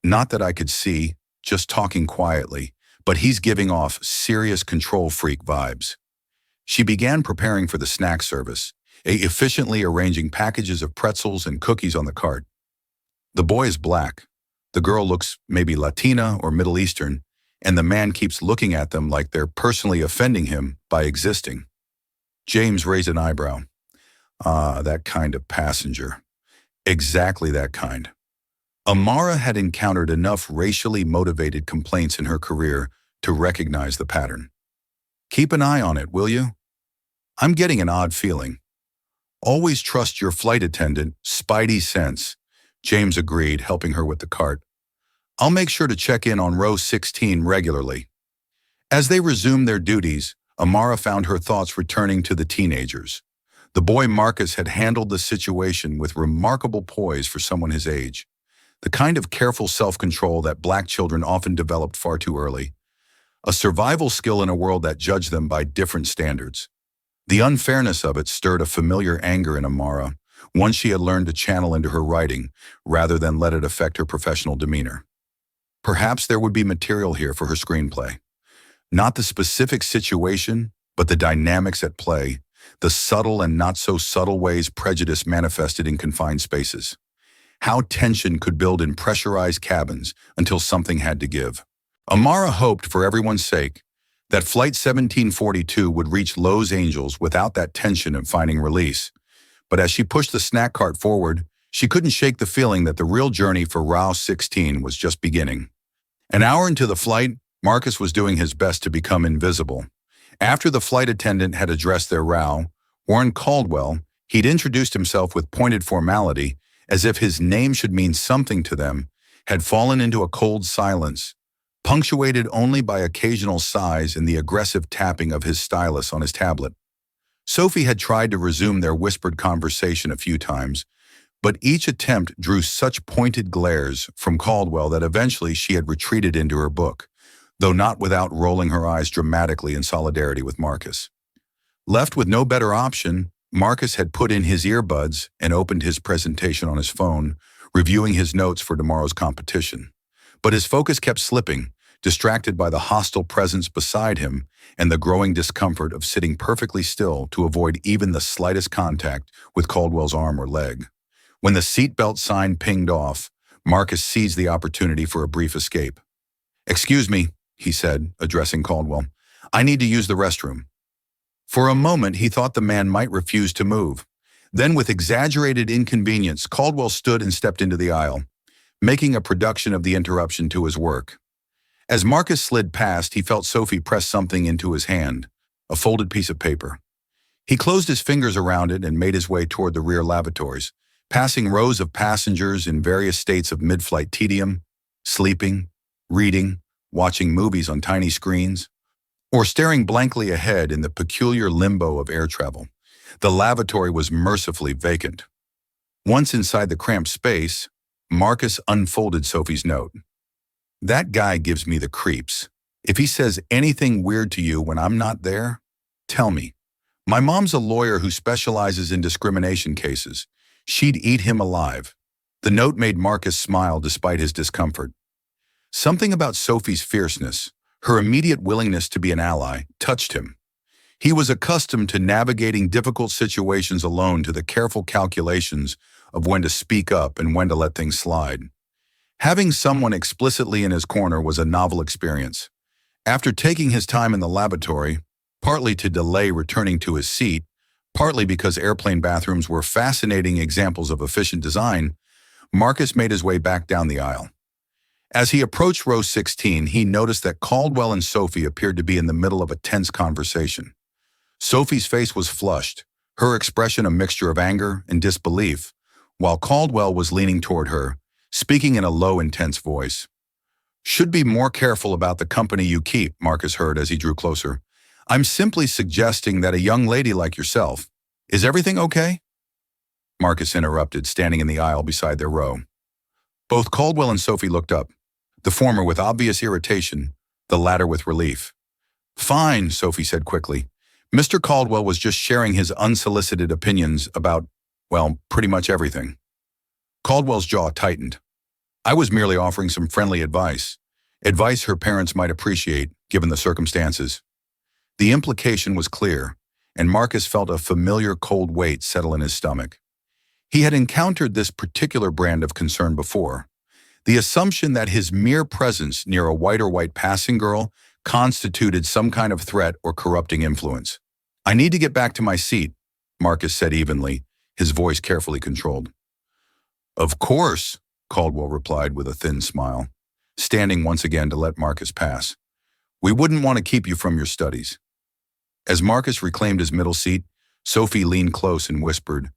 Speaker 1: "Not that I could see, just talking quietly, but he's giving off serious control freak vibes." She began preparing for the snack service, efficiently arranging packages of pretzels and cookies on the cart. The boy is black. The girl looks maybe Latina or Middle Eastern, and the man keeps looking at them like they're personally offending him by existing. James raised an eyebrow. "Ah, that kind of passenger." Exactly that kind. Amara had encountered enough racially motivated complaints in her career to recognize the pattern. "Keep an eye on it, will you?" "I'm getting an odd feeling." "Always trust your flight attendant, spidey sense," James agreed, helping her with the cart. I'll make sure to check in on row 16 regularly. As they resumed their duties, Amara found her thoughts returning to the teenagers. The boy Marcus had handled the situation with remarkable poise for someone his age, the kind of careful self-control that black children often developed far too early, a survival skill in a world that judged them by different standards. The unfairness of it stirred a familiar anger in Amara, one she had learned to channel into her writing rather than let it affect her professional demeanor. Perhaps there would be material here for her screenplay. Not the specific situation, but the dynamics at play, the subtle and not so subtle ways prejudice manifested in confined spaces. How tension could build in pressurized cabins until something had to give. Amara hoped, for everyone's sake, that Flight 1742 would reach Los Angeles without that tension and finding release. But as she pushed the snack cart forward, she couldn't shake the feeling that the real journey for Row 16 was just beginning. An hour into the flight, Marcus was doing his best to become invisible. After the flight attendant had addressed their row, Warren Caldwell, he'd introduced himself with pointed formality, as if his name should mean something to them, had fallen into a cold silence, punctuated only by occasional sighs and the aggressive tapping of his stylus on his tablet. Sophie had tried to resume their whispered conversation a few times, but each attempt drew such pointed glares from Caldwell that eventually she had retreated into her book, though not without rolling her eyes dramatically in solidarity with Marcus. Left with no better option, Marcus had put in his earbuds and opened his presentation on his phone, reviewing his notes for tomorrow's competition. But his focus kept slipping, distracted by the hostile presence beside him and the growing discomfort of sitting perfectly still to avoid even the slightest contact with Caldwell's arm or leg. When the seatbelt sign pinged off, Marcus seized the opportunity for a brief escape. "Excuse me," he said, addressing Caldwell. "I need to use the restroom." For a moment, he thought the man might refuse to move. Then, with exaggerated inconvenience, Caldwell stood and stepped into the aisle, making a production of the interruption to his work. As Marcus slid past, he felt Sophie press something into his hand, a folded piece of paper. He closed his fingers around it and made his way toward the rear lavatories, passing rows of passengers in various states of mid-flight tedium, sleeping, reading, watching movies on tiny screens, or staring blankly ahead in the peculiar limbo of air travel. The lavatory was mercifully vacant. Once inside the cramped space, Marcus unfolded Sophie's note. "That guy gives me the creeps. If he says anything weird to you when I'm not there, tell me. My mom's a lawyer who specializes in discrimination cases. She'd eat him alive." The note made Marcus smile despite his discomfort. Something about Sophie's fierceness, her immediate willingness to be an ally, touched him. He was accustomed to navigating difficult situations alone, to the careful calculations of when to speak up and when to let things slide. Having someone explicitly in his corner was a novel experience. After taking his time in the lavatory, partly to delay returning to his seat, partly because airplane bathrooms were fascinating examples of efficient design, Marcus made his way back down the aisle. As he approached row 16, he noticed that Caldwell and Sophie appeared to be in the middle of a tense conversation. Sophie's face was flushed, her expression a mixture of anger and disbelief, while Caldwell was leaning toward her, speaking in a low, intense voice. "Should be more careful about the company you keep," Marcus heard as he drew closer. "I'm simply suggesting that a young lady like yourself. Is everything okay?" Marcus interrupted, standing in the aisle beside their row. Both Caldwell and Sophie looked up, the former with obvious irritation, the latter with relief. "Fine," Sophie said quickly. Mr. Caldwell was just sharing his unsolicited opinions about, well, pretty much everything. Caldwell's jaw tightened. "I was merely offering some friendly advice. Advice her parents might appreciate, given the circumstances." The implication was clear, and Marcus felt a familiar cold weight settle in his stomach. He had encountered this particular brand of concern before. The assumption that his mere presence near a white or white passing girl constituted some kind of threat or corrupting influence. "I need to get back to my seat," Marcus said evenly, his voice carefully controlled. "Of course," Caldwell replied with a thin smile, standing once again to let Marcus pass. "We wouldn't want to keep you from your studies." As Marcus reclaimed his middle seat, Sophie leaned close and whispered,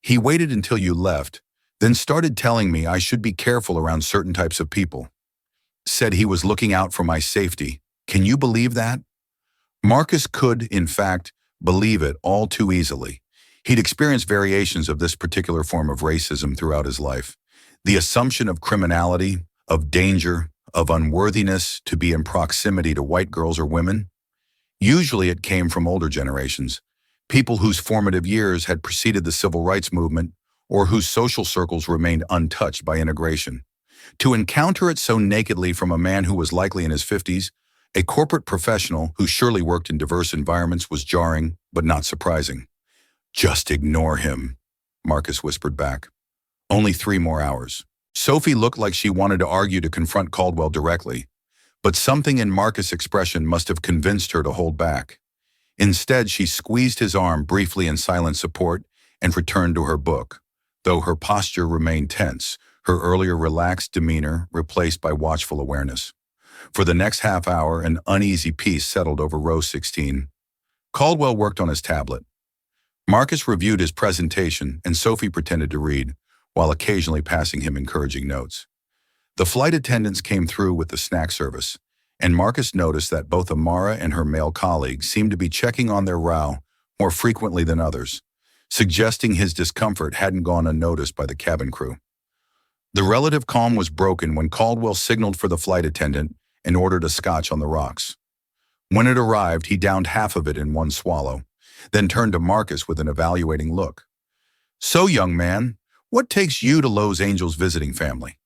Speaker 1: "He waited until you left, then started telling me I should be careful around certain types of people. said he was looking out for my safety. Can you believe that? Marcus could, in fact, believe it all too easily. He'd experienced variations of this particular form of racism throughout his life. The assumption of criminality, of danger, of unworthiness to be in proximity to white girls or women. Usually it came from older generations, people whose formative years had preceded the civil rights movement or whose social circles remained untouched by integration. To encounter it so nakedly from a man who was likely in his 50s, a corporate professional who surely worked in diverse environments, was jarring, but not surprising. Just ignore him, Marcus whispered back. Only 3 more hours. Sophie looked like she wanted to argue to confront Caldwell directly, but something in Marcus' expression must have convinced her to hold back. Instead, she squeezed his arm briefly in silent support and returned to her book, though her posture remained tense, her earlier relaxed demeanor replaced by watchful awareness. For the next half hour, an uneasy peace settled over row 16. Caldwell worked on his tablet. Marcus reviewed his presentation, and Sophie pretended to read, while occasionally passing him encouraging notes. The flight attendants came through with the snack service, and Marcus noticed that both Amara and her male colleagues seemed to be checking on their row more frequently than others, suggesting his discomfort hadn't gone unnoticed by the cabin crew. The relative calm was broken when Caldwell signaled for the flight attendant and ordered a scotch on the rocks. When it arrived, he downed half of it in one swallow, then turned to Marcus with an evaluating look. "So, young man, what takes you to Los Angeles visiting family?"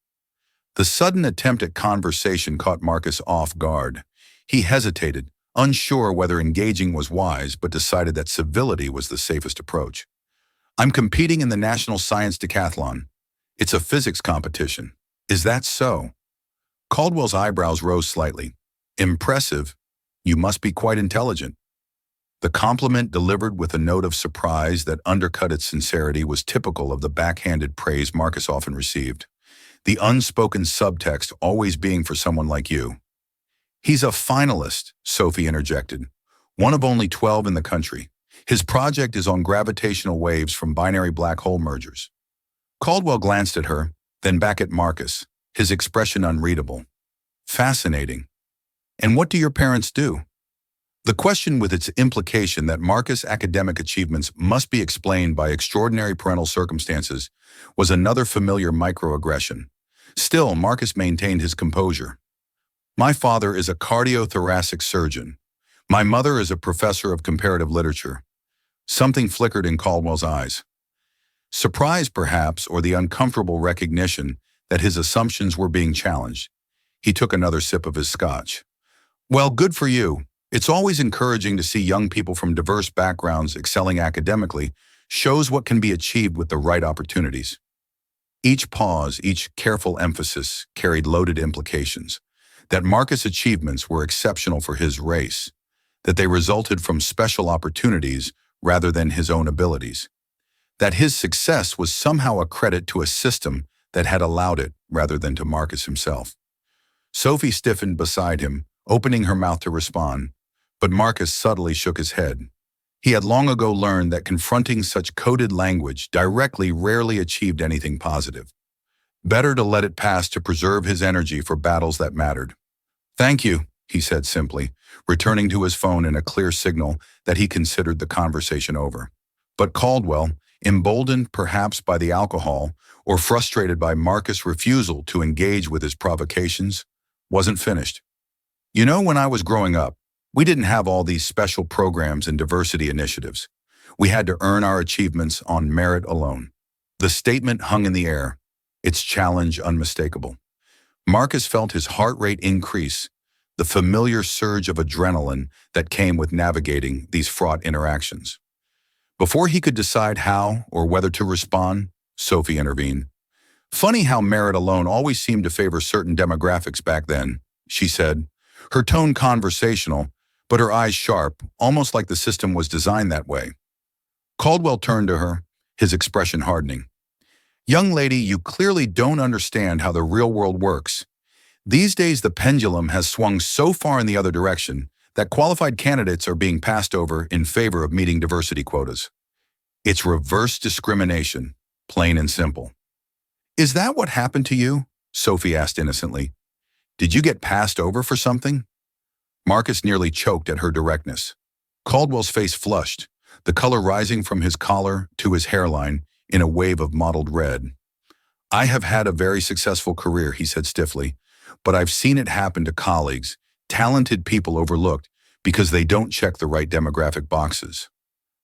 Speaker 1: The sudden attempt at conversation caught Marcus off guard. He hesitated, unsure whether engaging was wise, but decided that civility was the safest approach. "I'm competing in the National Science Decathlon. It's a physics competition." "Is that so?" Caldwell's eyebrows rose slightly. "Impressive. You must be quite intelligent." The compliment, delivered with a note of surprise that undercut its sincerity, was typical of the backhanded praise Marcus often received, the unspoken subtext always being for someone like you. "He's a finalist," Sophie interjected, "one of only 12 in the country. His project is on gravitational waves from binary black hole mergers." Caldwell glanced at her, then back at Marcus, his expression unreadable. "Fascinating. And what do your parents do?" The question, with its implication that Marcus' academic achievements must be explained by extraordinary parental circumstances, was another familiar microaggression. Still, Marcus maintained his composure. "My father is a cardiothoracic surgeon. My mother is a professor of comparative literature." Something flickered in Caldwell's eyes. Surprise, perhaps, or the uncomfortable recognition that his assumptions were being challenged. He took another sip of his scotch. "Well, good for you. It's always encouraging to see young people from diverse backgrounds excelling academically. Shows what can be achieved with the right opportunities." Each pause, each careful emphasis carried loaded implications. That Marcus' achievements were exceptional for his race, that they resulted from special opportunities rather than his own abilities, that his success was somehow a credit to a system that had allowed it rather than to Marcus himself. Sophie stiffened beside him, opening her mouth to respond, but Marcus subtly shook his head. He had long ago learned that confronting such coded language directly rarely achieved anything positive. Better to let it pass to preserve his energy for battles that mattered. "Thank you," he said simply, returning to his phone in a clear signal that he considered the conversation over. But Caldwell, emboldened perhaps by the alcohol or frustrated by Marcus' refusal to engage with his provocations, wasn't finished. "You know, when I was growing up, we didn't have all these special programs and diversity initiatives. We had to earn our achievements on merit alone." The statement hung in the air, its challenge unmistakable. Marcus felt his heart rate increase, the familiar surge of adrenaline that came with navigating these fraught interactions. Before he could decide how or whether to respond, Sophie intervened. "Funny how merit alone always seemed to favor certain demographics back then," she said, her tone conversational, but her eyes sharp, almost like the system was designed that way. Caldwell turned to her, his expression hardening. "Young lady, you clearly don't understand how the real world works. These days the pendulum has swung so far in the other direction that qualified candidates are being passed over in favor of meeting diversity quotas. It's reverse discrimination, plain and simple." "Is that what happened to you?" Sophie asked innocently. Did you get passed over for something? Marcus nearly choked at her directness. Caldwell's face flushed, the color rising from his collar to his hairline in a wave of mottled red. I have had a very successful career, he said stiffly, but I've seen it happen to colleagues, talented people overlooked because they don't check the right demographic boxes.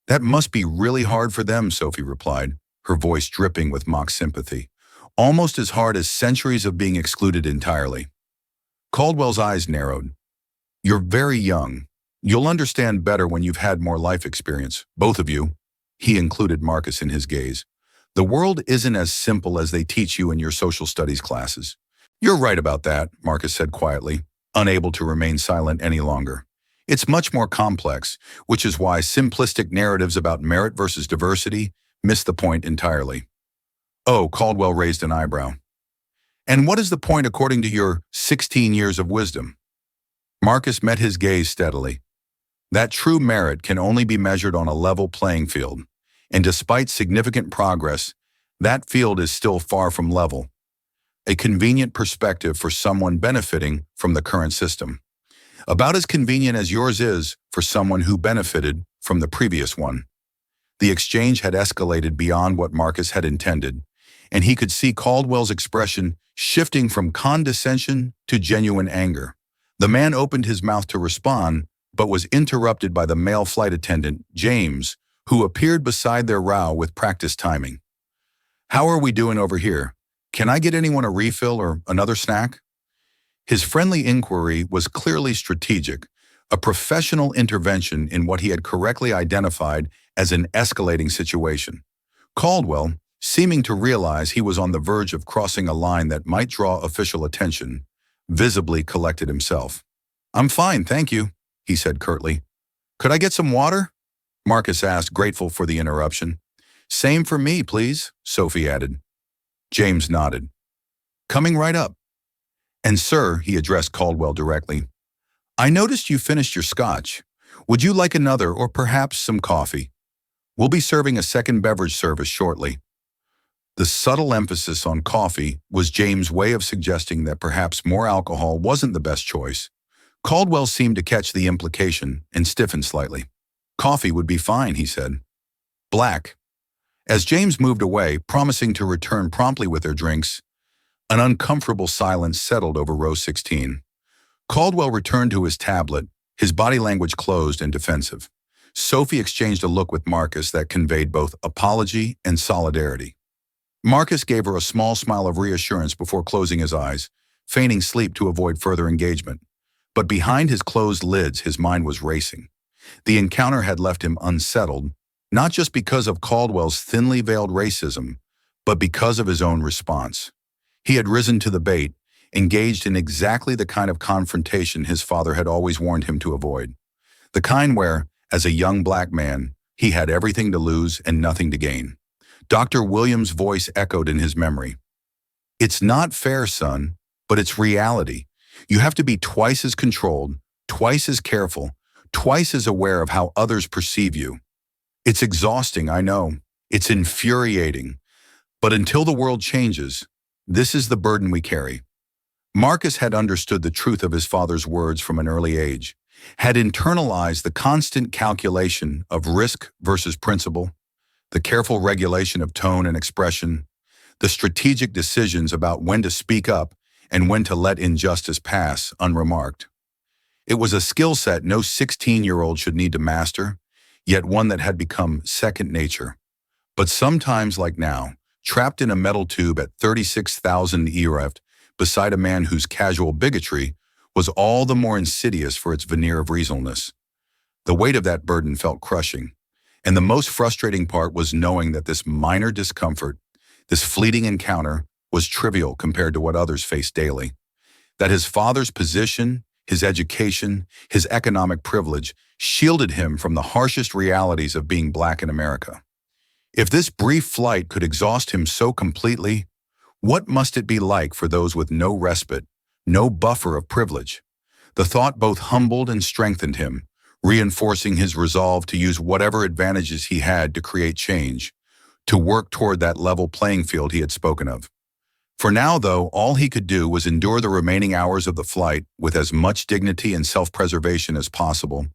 Speaker 1: That must be really hard for them, Sophie replied, her voice dripping with mock sympathy. Almost as hard as centuries of being excluded entirely. Caldwell's eyes narrowed. You're very young. You'll understand better when you've had more life experience, both of you. He included Marcus in his gaze. The world isn't as simple as they teach you in your social studies classes. You're right about that, Marcus said quietly, unable to remain silent any longer. It's much more complex, which is why simplistic narratives about merit versus diversity miss the point entirely. Oh, Caldwell raised an eyebrow. And what is the point according to your 16 years of wisdom? Marcus met his gaze steadily. That true merit can only be measured on a level playing field, and despite significant progress, that field is still far from level. A convenient perspective for someone benefiting from the current system. About as convenient as yours is for someone who benefited from the previous one. The exchange had escalated beyond what Marcus had intended, and he could see Caldwell's expression shifting from condescension to genuine anger. The man opened his mouth to respond, but was interrupted by the male flight attendant, James, who appeared beside their row with practiced timing. How are we doing over here? Can I get anyone a refill or another snack? His friendly inquiry was clearly strategic, a professional intervention in what he had correctly identified as an escalating situation. Caldwell, seeming to realize he was on the verge of crossing a line that might draw official attention, visibly collected himself. I'm fine, thank you, he said curtly. Could I get some water? Marcus asked, grateful for the interruption. Same for me, please, Sophie added. James nodded. Coming right up. And sir, he addressed Caldwell directly, I noticed you finished your scotch. Would you like another or perhaps some coffee? We'll be serving a second beverage service shortly. The subtle emphasis on coffee was James' way of suggesting that perhaps more alcohol wasn't the best choice. Caldwell seemed to catch the implication and stiffened slightly. Coffee would be fine, he said. Black. As James moved away, promising to return promptly with their drinks, an uncomfortable silence settled over row 16. Caldwell returned to his tablet, his body language closed and defensive. Sophie exchanged a look with Marcus that conveyed both apology and solidarity. Marcus gave her a small smile of reassurance before closing his eyes, feigning sleep to avoid further engagement. But behind his closed lids, his mind was racing. The encounter had left him unsettled, not just because of Caldwell's thinly veiled racism, but because of his own response. He had risen to the bait, engaged in exactly the kind of confrontation his father had always warned him to avoid. The kind where, as a young black man, he had everything to lose and nothing to gain. Dr. Williams' voice echoed in his memory. It's not fair, son, but it's reality. You have to be twice as controlled, twice as careful, twice as aware of how others perceive you. It's exhausting, I know. It's infuriating. But until the world changes, this is the burden we carry. Marcus had understood the truth of his father's words from an early age, had internalized the constant calculation of risk versus principle, the careful regulation of tone and expression, the strategic decisions about when to speak up and when to let injustice pass unremarked. It was a skill set no 16-year-old should need to master, yet one that had become second nature. But sometimes, like now, trapped in a metal tube at 36,000 EREFT beside a man whose casual bigotry was all the more insidious for its veneer of reasonableness. The weight of that burden felt crushing, and the most frustrating part was knowing that this minor discomfort, this fleeting encounter, was trivial compared to what others faced daily. That his father's position, his education, his economic privilege shielded him from the harshest realities of being black in America. If this brief flight could exhaust him so completely, what must it be like for those with no respite, no buffer of privilege? The thought both humbled and strengthened him, reinforcing his resolve to use whatever advantages he had to create change, to work toward that level playing field he had spoken of. For now, though, all he could do was endure the remaining hours of the flight with as much dignity and self-preservation as possible,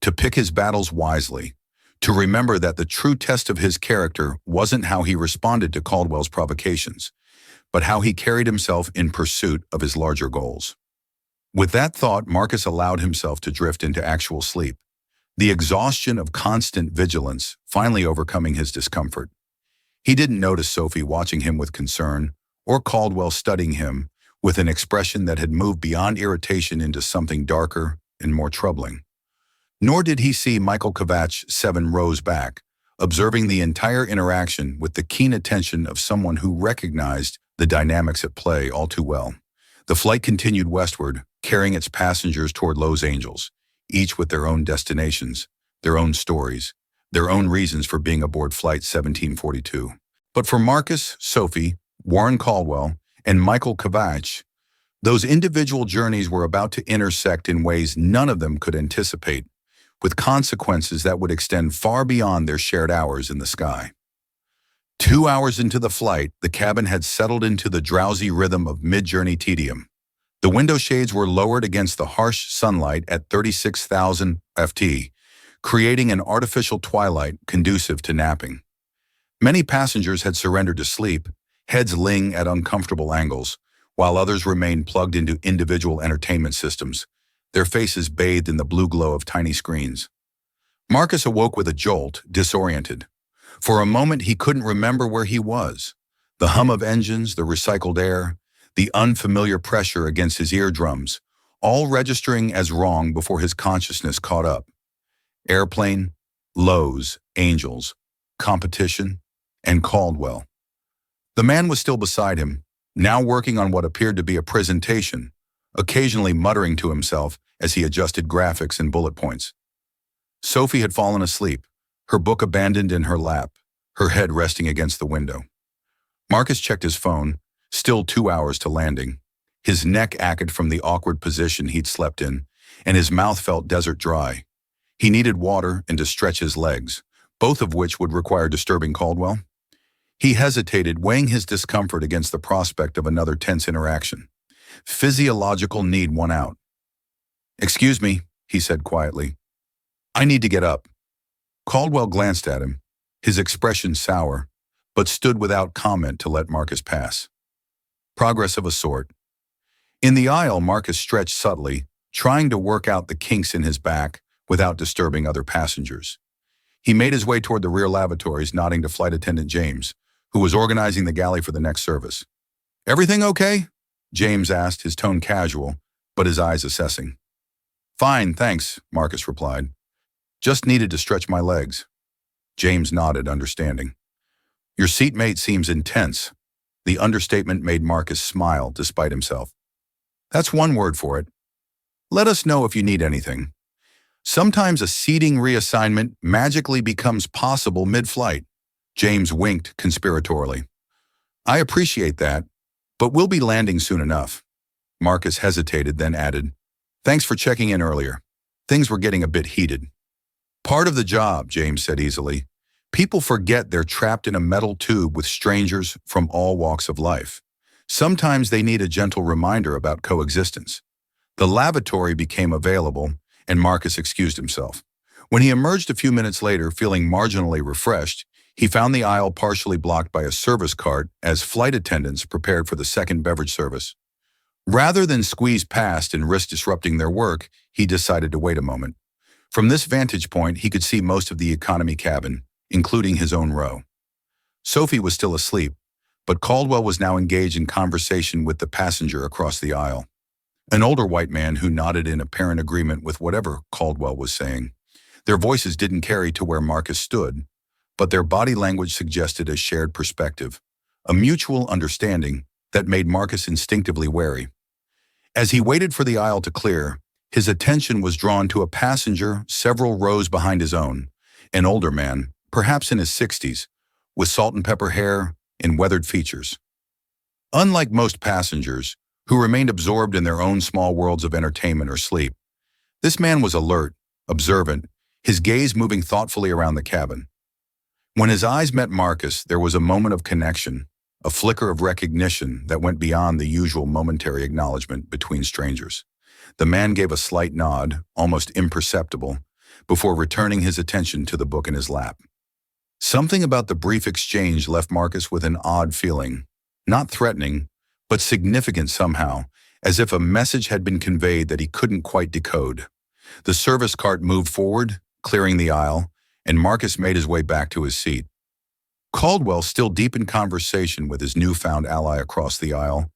Speaker 1: to pick his battles wisely, to remember that the true test of his character wasn't how he responded to Caldwell's provocations, but how he carried himself in pursuit of his larger goals. With that thought, Marcus allowed himself to drift into actual sleep, the exhaustion of constant vigilance finally overcoming his discomfort. He didn't notice Sophie watching him with concern, or Caldwell studying him with an expression that had moved beyond irritation into something darker and more troubling. Nor did he see Michael Kovach 7 rows back, observing the entire interaction with the keen attention of someone who recognized the dynamics at play all too well. The flight continued westward, carrying its passengers toward Los Angeles, each with their own destinations, their own stories, their own reasons for being aboard Flight 1742. But for Marcus, Sophie, Warren Caldwell, and Michael Kovach, those individual journeys were about to intersect in ways none of them could anticipate, with consequences that would extend far beyond their shared hours in the sky. 2 hours into the flight, the cabin had settled into the drowsy rhythm of mid-journey tedium. The window shades were lowered against the harsh sunlight at 36,000 ft, creating an artificial twilight conducive to napping. Many passengers had surrendered to sleep, heads leaning at uncomfortable angles, while others remained plugged into individual entertainment systems, their faces bathed in the blue glow of tiny screens. Marcus awoke with a jolt, disoriented. For a moment, he couldn't remember where he was. The hum of engines, the recycled air, the unfamiliar pressure against his eardrums, all registering as wrong before his consciousness caught up. Airplane, Lowe's, Angels, competition, and Caldwell. The man was still beside him, now working on what appeared to be a presentation, occasionally muttering to himself as he adjusted graphics and bullet points. Sophie had fallen asleep, her book abandoned in her lap, her head resting against the window. Marcus checked his phone, still 2 hours to landing. His neck ached from the awkward position he'd slept in, and his mouth felt desert dry. He needed water and to stretch his legs, both of which would require disturbing Caldwell. He hesitated, weighing his discomfort against the prospect of another tense interaction. Physiological need won out. "Excuse me," he said quietly. "I need to get up." Caldwell glanced at him, his expression sour, but stood without comment to let Marcus pass. Progress of a sort. In the aisle, Marcus stretched subtly, trying to work out the kinks in his back without disturbing other passengers. He made his way toward the rear lavatories, nodding to Flight Attendant James, who was organizing the galley for the next service. "Everything okay?" James asked, his tone casual, but his eyes assessing. "Fine, thanks," Marcus replied. "Just needed to stretch my legs." James nodded, understanding. "Your seatmate seems intense." The understatement made Marcus smile despite himself. "That's one word for it. Let us know if you need anything. Sometimes a seating reassignment magically becomes possible mid-flight." James winked conspiratorially. "I appreciate that, but we'll be landing soon enough." Marcus hesitated, then added, "Thanks for checking in earlier. Things were getting a bit heated." "Part of the job," James said easily. "People forget they're trapped in a metal tube with strangers from all walks of life. Sometimes they need a gentle reminder about coexistence." The lavatory became available, and Marcus excused himself. When he emerged a few minutes later, feeling marginally refreshed, he found the aisle partially blocked by a service cart as flight attendants prepared for the second beverage service. Rather than squeeze past and risk disrupting their work, he decided to wait a moment. From this vantage point, he could see most of the economy cabin, including his own row. Sophie was still asleep, but Caldwell was now engaged in conversation with the passenger across the aisle, an older white man who nodded in apparent agreement with whatever Caldwell was saying. Their voices didn't carry to where Marcus stood, but their body language suggested a shared perspective, a mutual understanding that made Marcus instinctively wary. As he waited for the aisle to clear, his attention was drawn to a passenger several rows behind his own, an older man, perhaps in his 60s, with salt and pepper hair and weathered features. Unlike most passengers, who remained absorbed in their own small worlds of entertainment or sleep, this man was alert, observant, his gaze moving thoughtfully around the cabin. When his eyes met Marcus, there was a moment of connection, a flicker of recognition that went beyond the usual momentary acknowledgement between strangers. The man gave a slight nod, almost imperceptible, before returning his attention to the book in his lap. Something about the brief exchange left Marcus with an odd feeling, not threatening, but significant somehow, as if a message had been conveyed that he couldn't quite decode. The service cart moved forward, clearing the aisle, and Marcus made his way back to his seat. Caldwell, still deep in conversation with his newfound ally across the aisle,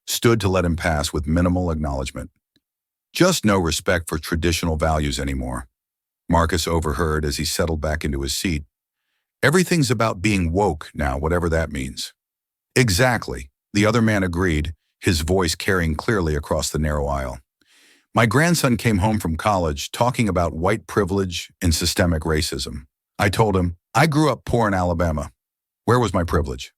Speaker 1: stood to let him pass with minimal acknowledgement. Just no respect for traditional values anymore, Marcus overheard as he settled back into his seat. Everything's about being woke now, whatever that means. Exactly, the other man agreed, his voice carrying clearly across the narrow aisle. My grandson came home from college talking about white privilege and systemic racism. I told him, I grew up poor in Alabama. Where was my privilege?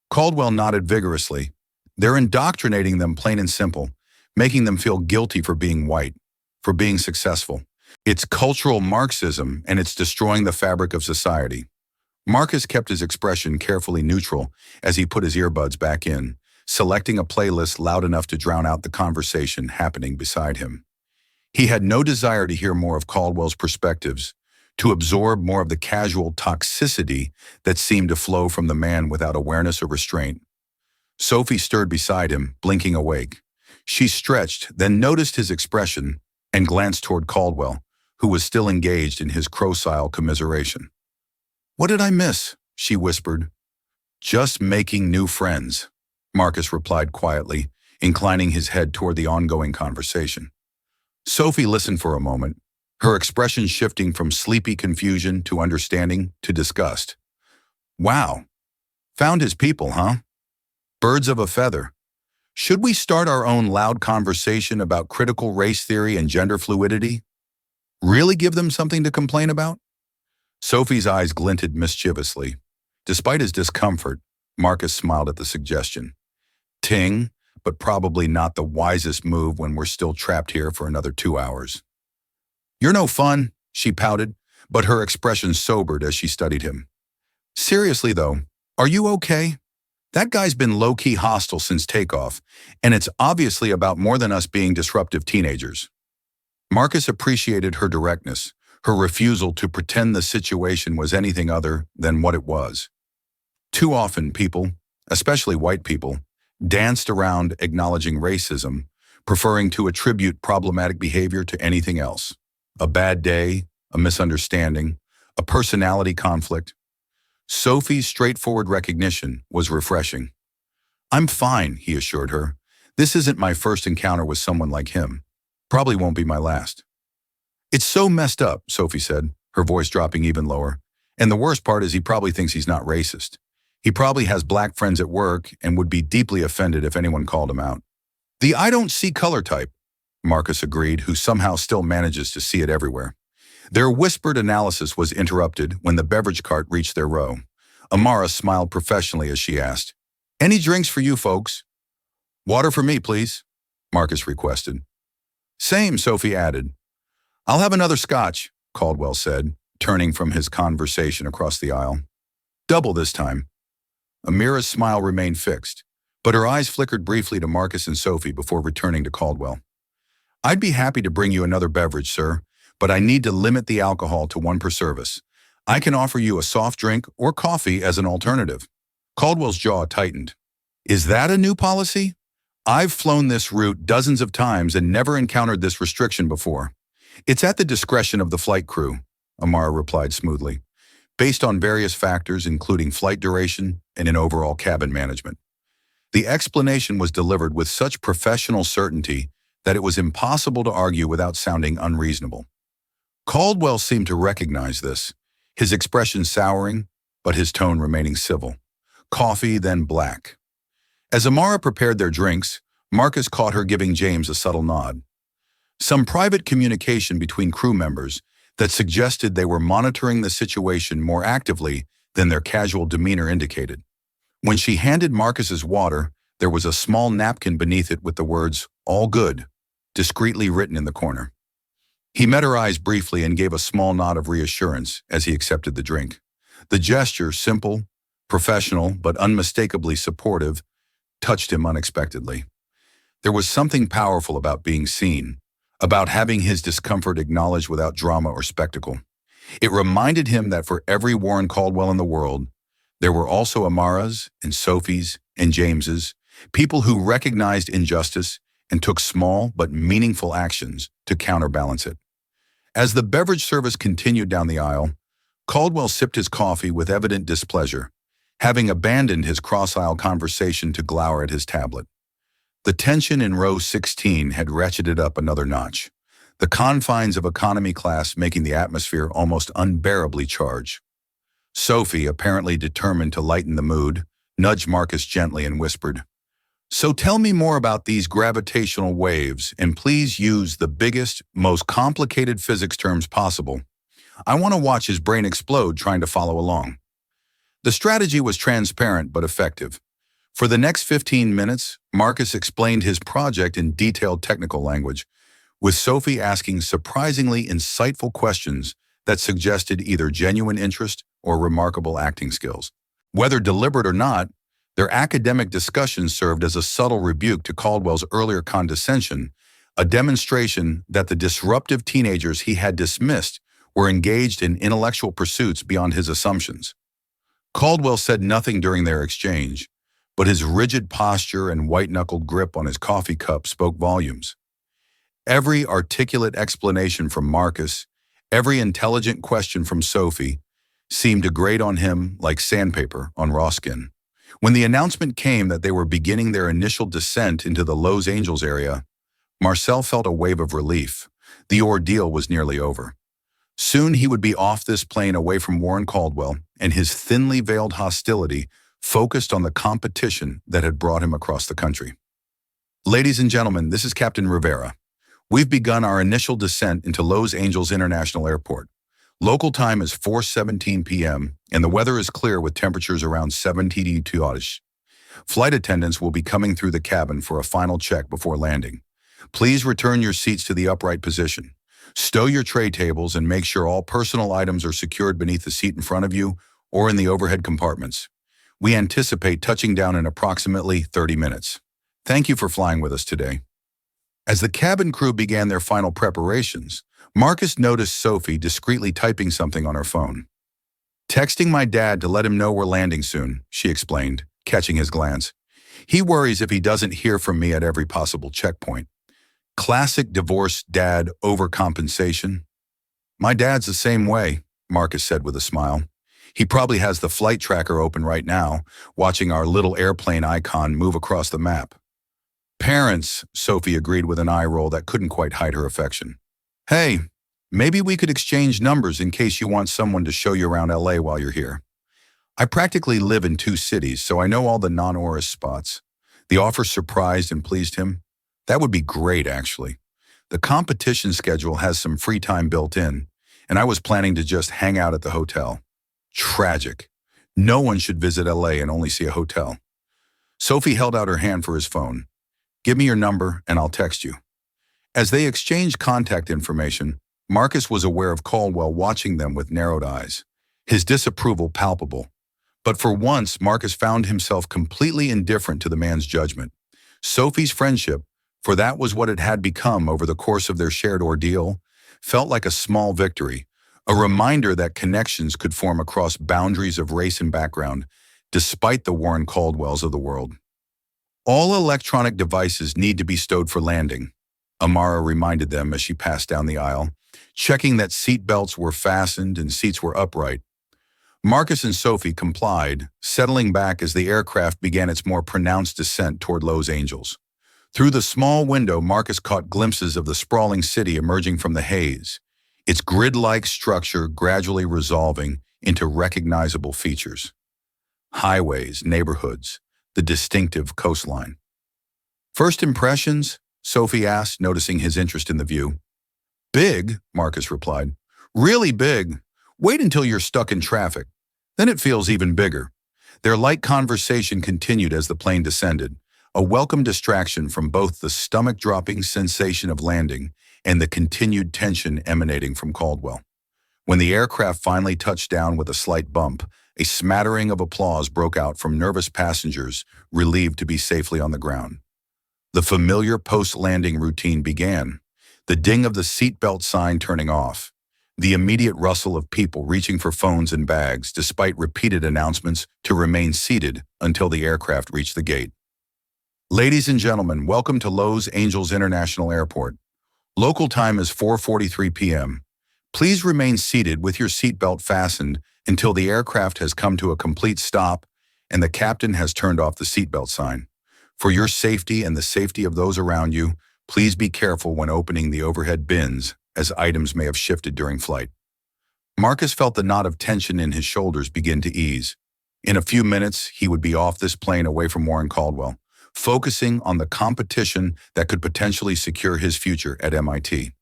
Speaker 1: Caldwell nodded vigorously. They're indoctrinating them plain and simple, making them feel guilty for being white, for being successful. It's cultural Marxism, and it's destroying the fabric of society. Marcus kept his expression carefully neutral as he put his earbuds back in, selecting a playlist loud enough to drown out the conversation happening beside him. He had no desire to hear more of Caldwell's perspectives, to absorb more of the casual toxicity that seemed to flow from the man without awareness or restraint. Sophie stirred beside him, blinking awake. She stretched, then noticed his expression and glanced toward Caldwell, who was still engaged in his crow-style commiseration. What did I miss? She whispered. Just making new friends, Marcus replied quietly, inclining his head toward the ongoing conversation. Sophie listened for a moment, her expression shifting from sleepy confusion to understanding to disgust. Wow. Found his people, huh? Birds of a feather. Should we start our own loud conversation about critical race theory and gender fluidity? Really give them something to complain about? Sophie's eyes glinted mischievously. Despite his discomfort, Marcus smiled at the suggestion. Ting, but probably not the wisest move when we're still trapped here for another 2 hours. You're no fun, she pouted, but her expression sobered as she studied him. Seriously though, are you okay? That guy's been low-key hostile since takeoff, and it's obviously about more than us being disruptive teenagers. Marcus appreciated her directness, her refusal to pretend the situation was anything other than what it was. Too often people, especially white people, danced around acknowledging racism, preferring to attribute problematic behavior to anything else. A bad day, a misunderstanding, a personality conflict. Sophie's straightforward recognition was refreshing. I'm fine, he assured her. This isn't my first encounter with someone like him. Probably won't be my last. It's so messed up, Sophie said, her voice dropping even lower. And the worst part is he probably thinks he's not racist. He probably has black friends at work and would be deeply offended if anyone called him out. The I don't see color type, Marcus agreed, who somehow still manages to see it everywhere. Their whispered analysis was interrupted when the beverage cart reached their row. Amara smiled professionally as she asked, Any drinks for you folks? Water for me, please, Marcus requested. Same, Sophie added. I'll have another scotch, Caldwell said, turning from his conversation across the aisle. Double this time. Amira's smile remained fixed, but her eyes flickered briefly to Marcus and Sophie before returning to Caldwell. I'd be happy to bring you another beverage, sir, but I need to limit the alcohol to 1 per service. I can offer you a soft drink or coffee as an alternative. Caldwell's jaw tightened. Is that a new policy? I've flown this route dozens of times and never encountered this restriction before. It's at the discretion of the flight crew, Amara replied smoothly, based on various factors including flight duration and an overall cabin management. The explanation was delivered with such professional certainty that it was impossible to argue without sounding unreasonable. Caldwell seemed to recognize this, his expression souring, but his tone remaining civil. Coffee, then black. As Amara prepared their drinks, Marcus caught her giving James a subtle nod. Some private communication between crew members that suggested they were monitoring the situation more actively than their casual demeanor indicated. When she handed Marcus's water, there was a small napkin beneath it with the words, "All good," discreetly written in the corner. He met her eyes briefly and gave a small nod of reassurance as he accepted the drink. The gesture, simple, professional but unmistakably supportive, touched him unexpectedly. There was something powerful about being seen, about having his discomfort acknowledged without drama or spectacle. It reminded him that for every Warren Caldwell in the world, there were also Amaras and Sophies and Jameses, people who recognized injustice and took small but meaningful actions to counterbalance it. As the beverage service continued down the aisle, Caldwell sipped his coffee with evident displeasure, having abandoned his cross-aisle conversation to glower at his tablet. The tension in row 16 had ratcheted up another notch, the confines of economy class making the atmosphere almost unbearably charged. Sophie, apparently determined to lighten the mood, nudged Marcus gently and whispered, "So tell me more about these gravitational waves, and please use the biggest, most complicated physics terms possible. I want to watch his brain explode trying to follow along." The strategy was transparent but effective. For the next 15 minutes, Marcus explained his project in detailed technical language, with Sophie asking surprisingly insightful questions that suggested either genuine interest or remarkable acting skills. Whether deliberate or not, their academic discussions served as a subtle rebuke to Caldwell's earlier condescension, a demonstration that the disruptive teenagers he had dismissed were engaged in intellectual pursuits beyond his assumptions. Caldwell said nothing during their exchange, but his rigid posture and white-knuckled grip on his coffee cup spoke volumes. Every articulate explanation from Marcus, every intelligent question from Sophie, seemed to grate on him like sandpaper on raw skin. When the announcement came that they were beginning their initial descent into the Los Angeles area, Marcel felt a wave of relief. The ordeal was nearly over. Soon he would be off this plane away from Warren Caldwell, and his thinly veiled hostility focused on the competition that had brought him across the country. Ladies and gentlemen, this is Captain Rivera. We've begun our initial descent into Los Angeles International Airport. Local time is 4:17 p.m., and the weather is clear with temperatures around 72-ish. Flight attendants will be coming through the cabin for a final check before landing. Please return your seats to the upright position. Stow your tray tables and make sure all personal items are secured beneath the seat in front of you or in the overhead compartments. We anticipate touching down in approximately 30 minutes. Thank you for flying with us today. As the cabin crew began their final preparations, Marcus noticed Sophie discreetly typing something on her phone. "Texting my dad to let him know we're landing soon," she explained, catching his glance. "He worries if he doesn't hear from me at every possible checkpoint." Classic divorced dad overcompensation. "My dad's the same way," Marcus said with a smile. "He probably has the flight tracker open right now, watching our little airplane icon move across the map." "Parents," Sophie agreed with an eye roll that couldn't quite hide her affection. "Hey, maybe we could exchange numbers in case you want someone to show you around LA while you're here. I practically live in 2 cities, so I know all the non-Oris spots." The offer surprised and pleased him. "That would be great, actually. The competition schedule has some free time built in, and I was planning to just hang out at the hotel." Tragic. No one should visit LA and only see a hotel. Sophie held out her hand for his phone. "Give me your number and I'll text you." As they exchanged contact information, Marcus was aware of Caldwell watching them with narrowed eyes, his disapproval palpable. But for once, Marcus found himself completely indifferent to the man's judgment. Sophie's friendship, for that was what it had become over the course of their shared ordeal, felt like a small victory, a reminder that connections could form across boundaries of race and background, despite the Warren Caldwells of the world. "All electronic devices need to be stowed for landing," Amara reminded them as she passed down the aisle, checking that seat belts were fastened and seats were upright. Marcus and Sophie complied, settling back as the aircraft began its more pronounced descent toward Los Angeles. Through the small window, Marcus caught glimpses of the sprawling city emerging from the haze, its grid-like structure gradually resolving into recognizable features. Highways, neighborhoods, the distinctive coastline. "First impressions?" Sophie asked, noticing his interest in the view. "Big," Marcus replied. "Really big. Wait until you're stuck in traffic. Then it feels even bigger." Their light conversation continued as the plane descended, a welcome distraction from both the stomach-dropping sensation of landing and the continued tension emanating from Caldwell. When the aircraft finally touched down with a slight bump, a smattering of applause broke out from nervous passengers, relieved to be safely on the ground. The familiar post-landing routine began, the ding of the seatbelt sign turning off, the immediate rustle of people reaching for phones and bags despite repeated announcements to remain seated until the aircraft reached the gate. Ladies and gentlemen, welcome to Los Angeles International Airport. Local time is 4:43 p.m. Please remain seated with your seatbelt fastened until the aircraft has come to a complete stop and the captain has turned off the seatbelt sign. For your safety and the safety of those around you, please be careful when opening the overhead bins, as items may have shifted during flight. Marcus felt the knot of tension in his shoulders begin to ease. In a few minutes, he would be off this plane away from Warren Caldwell, focusing on the competition that could potentially secure his future at MIT.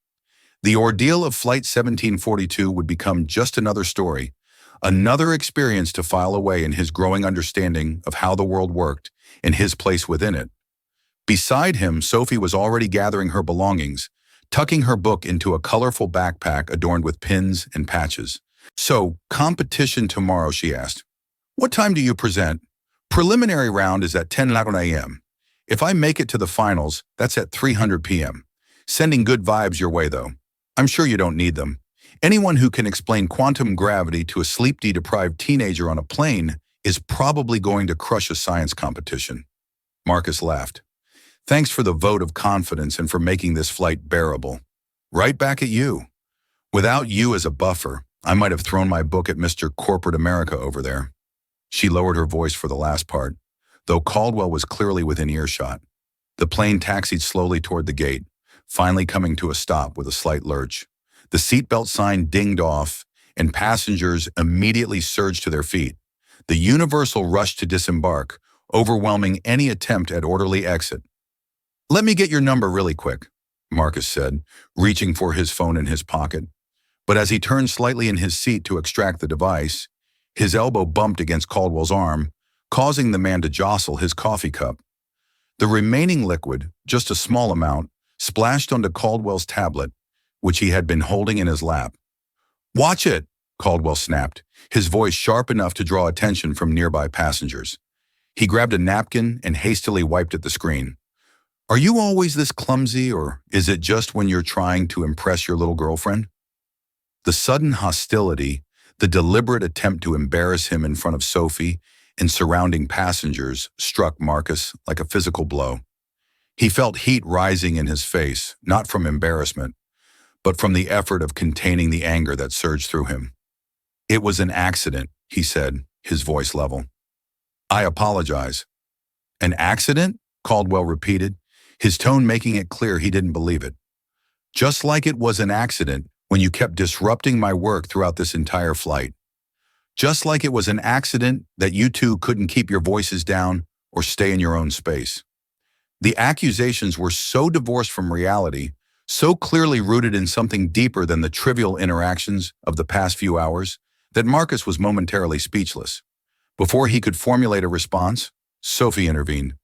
Speaker 1: The ordeal of Flight 1742 would become just another story, another experience to file away in his growing understanding of how the world worked and his place within it. Beside him, Sophie was already gathering her belongings, tucking her book into a colorful backpack adorned with pins and patches. "So, competition tomorrow," she asked. "What time do you present?" "Preliminary round is at 10 a.m. If I make it to the finals, that's at 300 p.m. Sending good vibes your way, though. I'm sure you don't need them. Anyone who can explain quantum gravity to a sleep-deprived teenager on a plane is probably going to crush a science competition." Marcus laughed. "Thanks for the vote of confidence and for making this flight bearable. Right back at you. Without you as a buffer, I might have thrown my book at Mr. Corporate America over there." She lowered her voice for the last part, though Caldwell was clearly within earshot. The plane taxied slowly toward the gate, finally coming to a stop with a slight lurch. The seatbelt sign dinged off, and passengers immediately surged to their feet. The universal rush to disembark, overwhelming any attempt at orderly exit. "Let me get your number really quick," Marcus said, reaching for his phone in his pocket. But as he turned slightly in his seat to extract the device, his elbow bumped against Caldwell's arm, causing the man to jostle his coffee cup. The remaining liquid, just a small amount, splashed onto Caldwell's tablet, which he had been holding in his lap. "Watch it," Caldwell snapped, his voice sharp enough to draw attention from nearby passengers. He grabbed a napkin and hastily wiped at the screen. "Are you always this clumsy, or is it just when you're trying to impress your little girlfriend?" The sudden hostility, the deliberate attempt to embarrass him in front of Sophie and surrounding passengers, struck Marcus like a physical blow. He felt heat rising in his face, not from embarrassment, but from the effort of containing the anger that surged through him. "It was an accident," he said, his voice level. "I apologize." "An accident?" Caldwell repeated, his tone making it clear he didn't believe it. "Just like it was an accident when you kept disrupting my work throughout this entire flight. Just like it was an accident that you two couldn't keep your voices down or stay in your own space." The accusations were so divorced from reality, so clearly rooted in something deeper than the trivial interactions of the past few hours, that Marcus was momentarily speechless. Before he could formulate a response, Sophie intervened.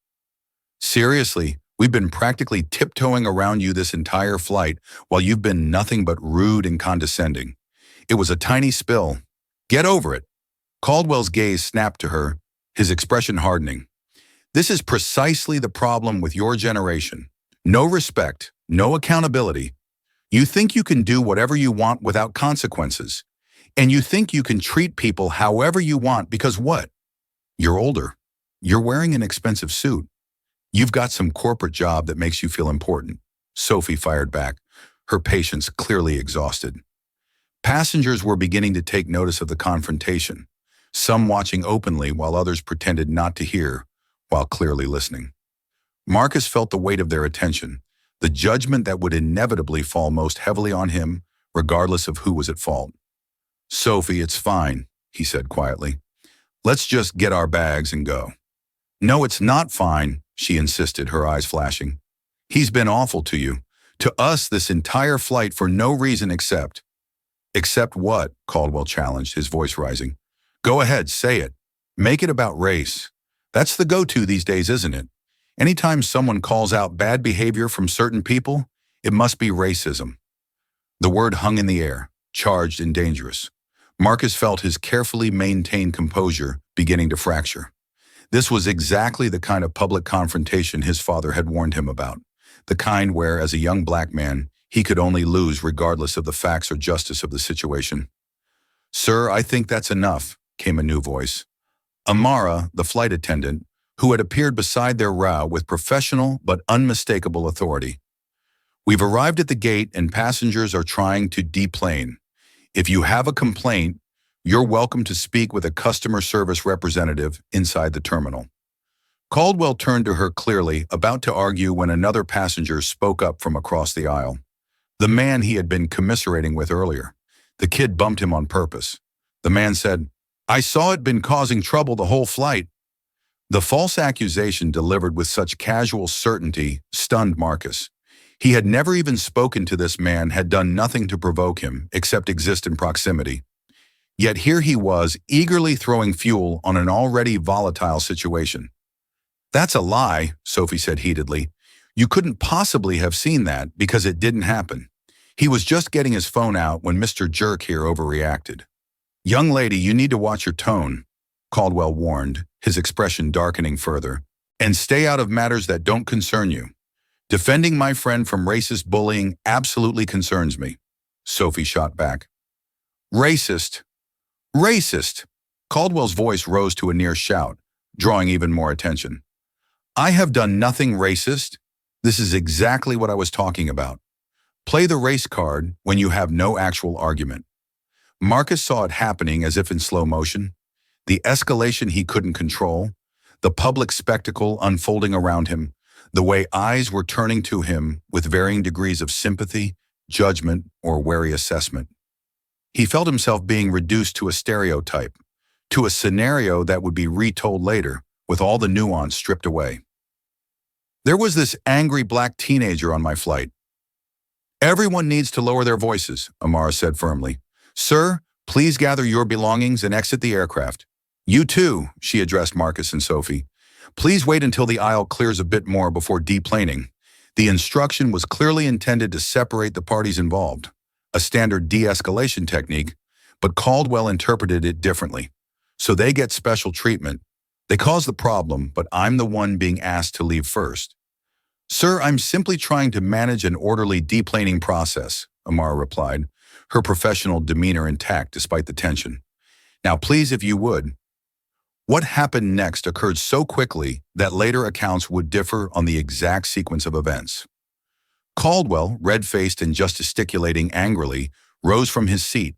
Speaker 1: "Seriously, we've been practically tiptoeing around you this entire flight while you've been nothing but rude and condescending. It was a tiny spill. Get over it." Caldwell's gaze snapped to her, his expression hardening. "This is precisely the problem with your generation. No respect, no accountability. You think you can do whatever you want without consequences. And you think you can treat people however you want because what? You're older. You're wearing an expensive suit. You've got some corporate job that makes you feel important." Sophie fired back, her patience clearly exhausted. Passengers were beginning to take notice of the confrontation, some watching openly while others pretended not to hear, while clearly listening. Marcus felt the weight of their attention, the judgment that would inevitably fall most heavily on him, regardless of who was at fault. "Sophie, it's fine," he said quietly. "Let's just get our bags and go." "No, it's not fine," she insisted, her eyes flashing. "He's been awful to you, to us this entire flight for no reason except—" "Except what?" Caldwell challenged, his voice rising. "Go ahead, say it. Make it about race. That's the go-to these days, isn't it? Anytime someone calls out bad behavior from certain people, it must be racism." The word hung in the air, charged and dangerous. Marcus felt his carefully maintained composure beginning to fracture. This was exactly the kind of public confrontation his father had warned him about, the kind where, as a young black man, he could only lose regardless of the facts or justice of the situation. "Sir, I think that's enough," came a new voice. Amara, the flight attendant, who had appeared beside their row with professional but unmistakable authority. "We've arrived at the gate and passengers are trying to deplane. If you have a complaint, you're welcome to speak with a customer service representative inside the terminal." Caldwell turned to her clearly, about to argue when another passenger spoke up from across the aisle. The man he had been commiserating with earlier. The kid bumped him on purpose. The man said, "I saw it been causing trouble the whole flight." The false accusation delivered with such casual certainty stunned Marcus. He had never even spoken to this man, had done nothing to provoke him except exist in proximity. Yet here he was, eagerly throwing fuel on an already volatile situation. "That's a lie," Sophie said heatedly. "You couldn't possibly have seen that because it didn't happen. He was just getting his phone out when Mr. Jerk here overreacted." "Young lady, you need to watch your tone," Caldwell warned, his expression darkening further, "and stay out of matters that don't concern you. Defending my friend from racist bullying absolutely concerns me," Sophie shot back. "Racist? Racist!" Caldwell's voice rose to a near shout, drawing even more attention. "I have done nothing racist. This is exactly what I was talking about. Play the race card when you have no actual argument." Marcus saw it happening as if in slow motion, the escalation he couldn't control, the public spectacle unfolding around him, the way eyes were turning to him with varying degrees of sympathy, judgment, or wary assessment. He felt himself being reduced to a stereotype, to a scenario that would be retold later, with all the nuance stripped away. "There was this angry black teenager on my flight." "Everyone needs to lower their voices," Amara said firmly. "Sir, please gather your belongings and exit the aircraft." "You too," she addressed Marcus and Sophie. "Please wait until the aisle clears a bit more before deplaning." The instruction was clearly intended to separate the parties involved, a standard de-escalation technique, but Caldwell interpreted it differently. "So they get special treatment. They caused the problem, but I'm the one being asked to leave first." "Sir, I'm simply trying to manage an orderly deplaning process," Amara replied, her professional demeanor intact despite the tension. "Now please, if you would." What happened next occurred so quickly that later accounts would differ on the exact sequence of events. Caldwell, red-faced and gesticulating angrily, rose from his seat.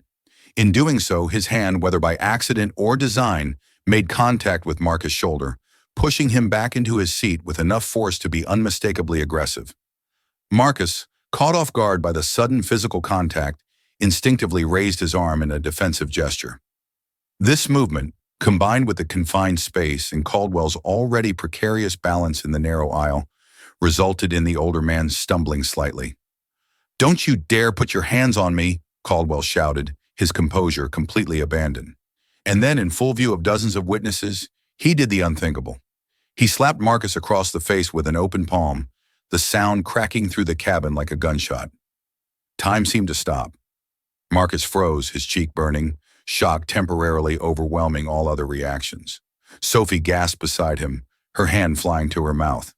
Speaker 1: In doing so, his hand, whether by accident or design, made contact with Marcus' shoulder, pushing him back into his seat with enough force to be unmistakably aggressive. Marcus, caught off guard by the sudden physical contact, instinctively raised his arm in a defensive gesture. This movement, combined with the confined space and Caldwell's already precarious balance in the narrow aisle, resulted in the older man stumbling slightly. "Don't you dare put your hands on me," Caldwell shouted, his composure completely abandoned. And then, in full view of dozens of witnesses, he did the unthinkable. He slapped Marcus across the face with an open palm, the sound cracking through the cabin like a gunshot. Time seemed to stop. Marcus froze, his cheek burning, shock temporarily overwhelming all other reactions. Sophie gasped beside him, her hand flying to her mouth.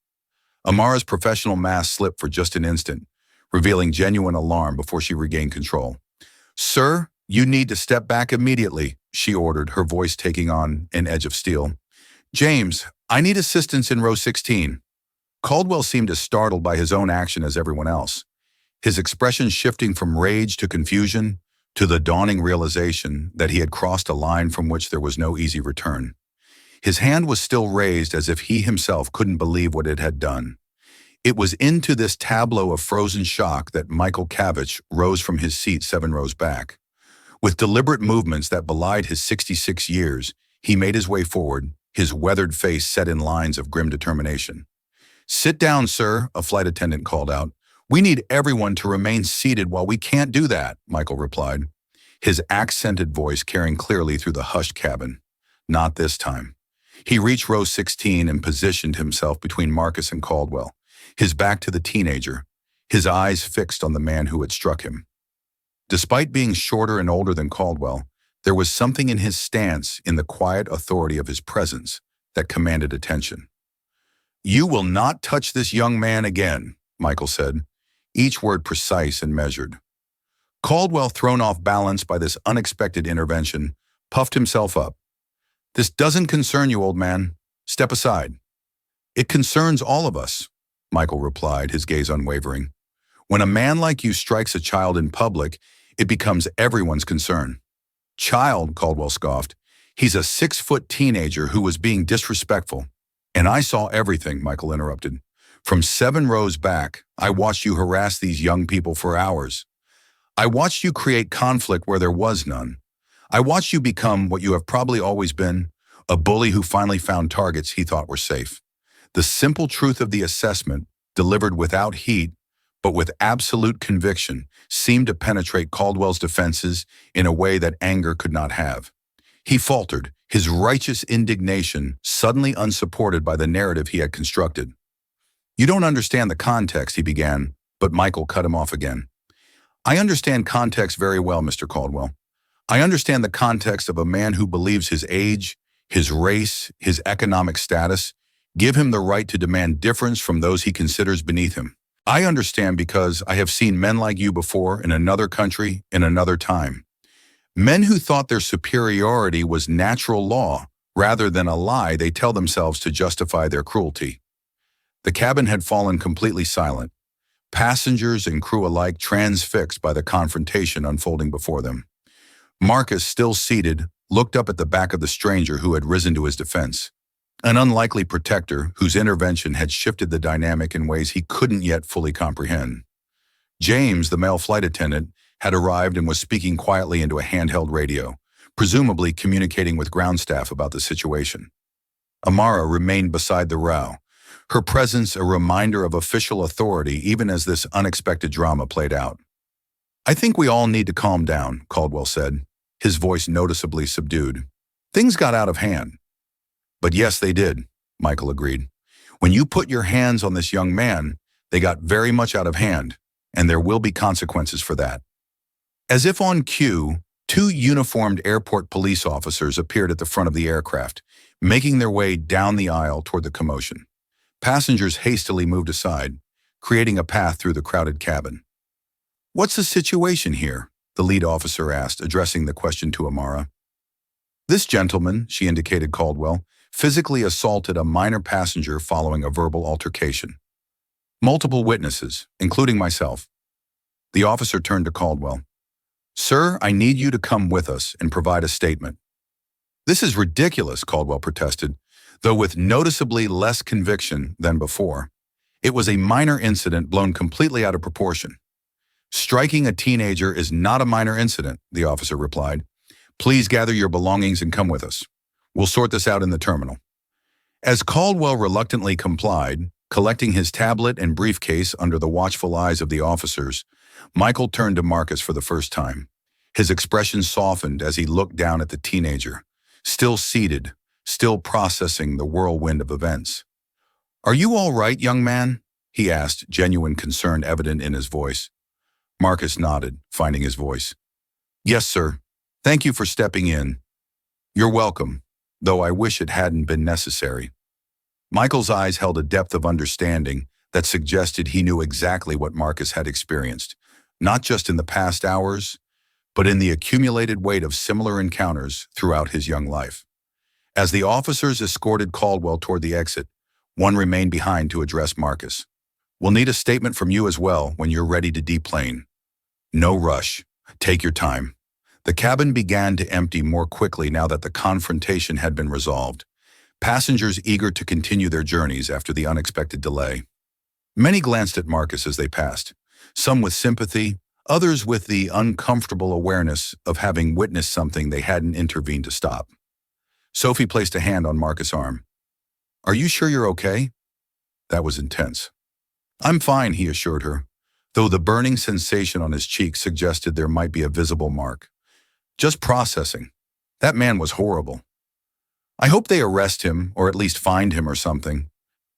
Speaker 1: Amara's professional mask slipped for just an instant, revealing genuine alarm before she regained control. "Sir, you need to step back immediately," she ordered, her voice taking on an edge of steel. "James, I need assistance in row 16. Caldwell seemed as startled by his own action as everyone else, his expression shifting from rage to confusion to the dawning realization that he had crossed a line from which there was no easy return. His hand was still raised as if he himself couldn't believe what it had done. It was into this tableau of frozen shock that Michael Cavich rose from his seat 7 rows back. With deliberate movements that belied his 66 years, he made his way forward, his weathered face set in lines of grim determination. "Sit down, sir," a flight attendant called out. "We need everyone to remain seated." "While we can't do that," Michael replied, his accented voice carrying clearly through the hushed cabin. "Not this time." He reached row 16 and positioned himself between Marcus and Caldwell, his back to the teenager, his eyes fixed on the man who had struck him. Despite being shorter and older than Caldwell, there was something in his stance, in the quiet authority of his presence, that commanded attention. "You will not touch this young man again," Michael said, each word precise and measured. Caldwell, thrown off balance by this unexpected intervention, puffed himself up. "This doesn't concern you, old man. Step aside." "It concerns all of us," Michael replied, his gaze unwavering. "When a man like you strikes a child in public, it becomes everyone's concern." "Child," Caldwell scoffed. "He's a 6-foot teenager who was being disrespectful." "And I saw everything," Michael interrupted. "From 7 rows back, I watched you harass these young people for hours. I watched you create conflict where there was none. I watched you become what you have probably always been, a bully who finally found targets he thought were safe." The simple truth of the assessment, delivered without heat, but with absolute conviction, seemed to penetrate Caldwell's defenses in a way that anger could not have. He faltered, his righteous indignation suddenly unsupported by the narrative he had constructed. "You don't understand the context," he began, but Michael cut him off again. "I understand context very well, Mr. Caldwell. I understand the context of a man who believes his age, his race, his economic status give him the right to demand difference from those he considers beneath him. I understand because I have seen men like you before in another country, in another time. Men who thought their superiority was natural law rather than a lie they tell themselves to justify their cruelty." The cabin had fallen completely silent, passengers and crew alike transfixed by the confrontation unfolding before them. Marcus, still seated, looked up at the back of the stranger who had risen to his defense. An unlikely protector whose intervention had shifted the dynamic in ways he couldn't yet fully comprehend. James, the male flight attendant, had arrived and was speaking quietly into a handheld radio, presumably communicating with ground staff about the situation. Amara remained beside the row, her presence a reminder of official authority even as this unexpected drama played out. "I think we all need to calm down," Caldwell said, his voice noticeably subdued. "Things got out of hand." "But yes, they did," Michael agreed. "When you put your hands on this young man, they got very much out of hand, and there will be consequences for that." As if on cue, 2 uniformed airport police officers appeared at the front of the aircraft, making their way down the aisle toward the commotion. Passengers hastily moved aside, creating a path through the crowded cabin. "What's the situation here?" the lead officer asked, addressing the question to Amara. "This gentleman," she indicated Caldwell, physically assaulted a minor passenger following a verbal altercation. "Multiple witnesses, including myself." The officer turned to Caldwell. "Sir, I need you to come with us and provide a statement." "This is ridiculous," Caldwell protested, though with noticeably less conviction than before. "It was a minor incident blown completely out of proportion." "Striking a teenager is not a minor incident," the officer replied. "Please gather your belongings and come with us. We'll sort this out in the terminal." As Caldwell reluctantly complied, collecting his tablet and briefcase under the watchful eyes of the officers, Michael turned to Marcus for the first time. His expression softened as he looked down at the teenager, still seated, still processing the whirlwind of events. "Are you all right, young man?" he asked, genuine concern evident in his voice. Marcus nodded, finding his voice. "Yes, sir. Thank you for stepping in." "You're welcome, though I wish it hadn't been necessary." Michael's eyes held a depth of understanding that suggested he knew exactly what Marcus had experienced, not just in the past hours, but in the accumulated weight of similar encounters throughout his young life. As the officers escorted Caldwell toward the exit, one remained behind to address Marcus. "We'll need a statement from you as well when you're ready to deplane. No rush. Take your time." The cabin began to empty more quickly now that the confrontation had been resolved, passengers eager to continue their journeys after the unexpected delay. Many glanced at Marcus as they passed, some with sympathy, others with the uncomfortable awareness of having witnessed something they hadn't intervened to stop. Sophie placed a hand on Marcus' arm. "Are you sure you're okay?" That was intense. "I'm fine," he assured her, though the burning sensation on his cheek suggested there might be a visible mark. "Just processing. That man was horrible. I hope they arrest him, or at least find him or something.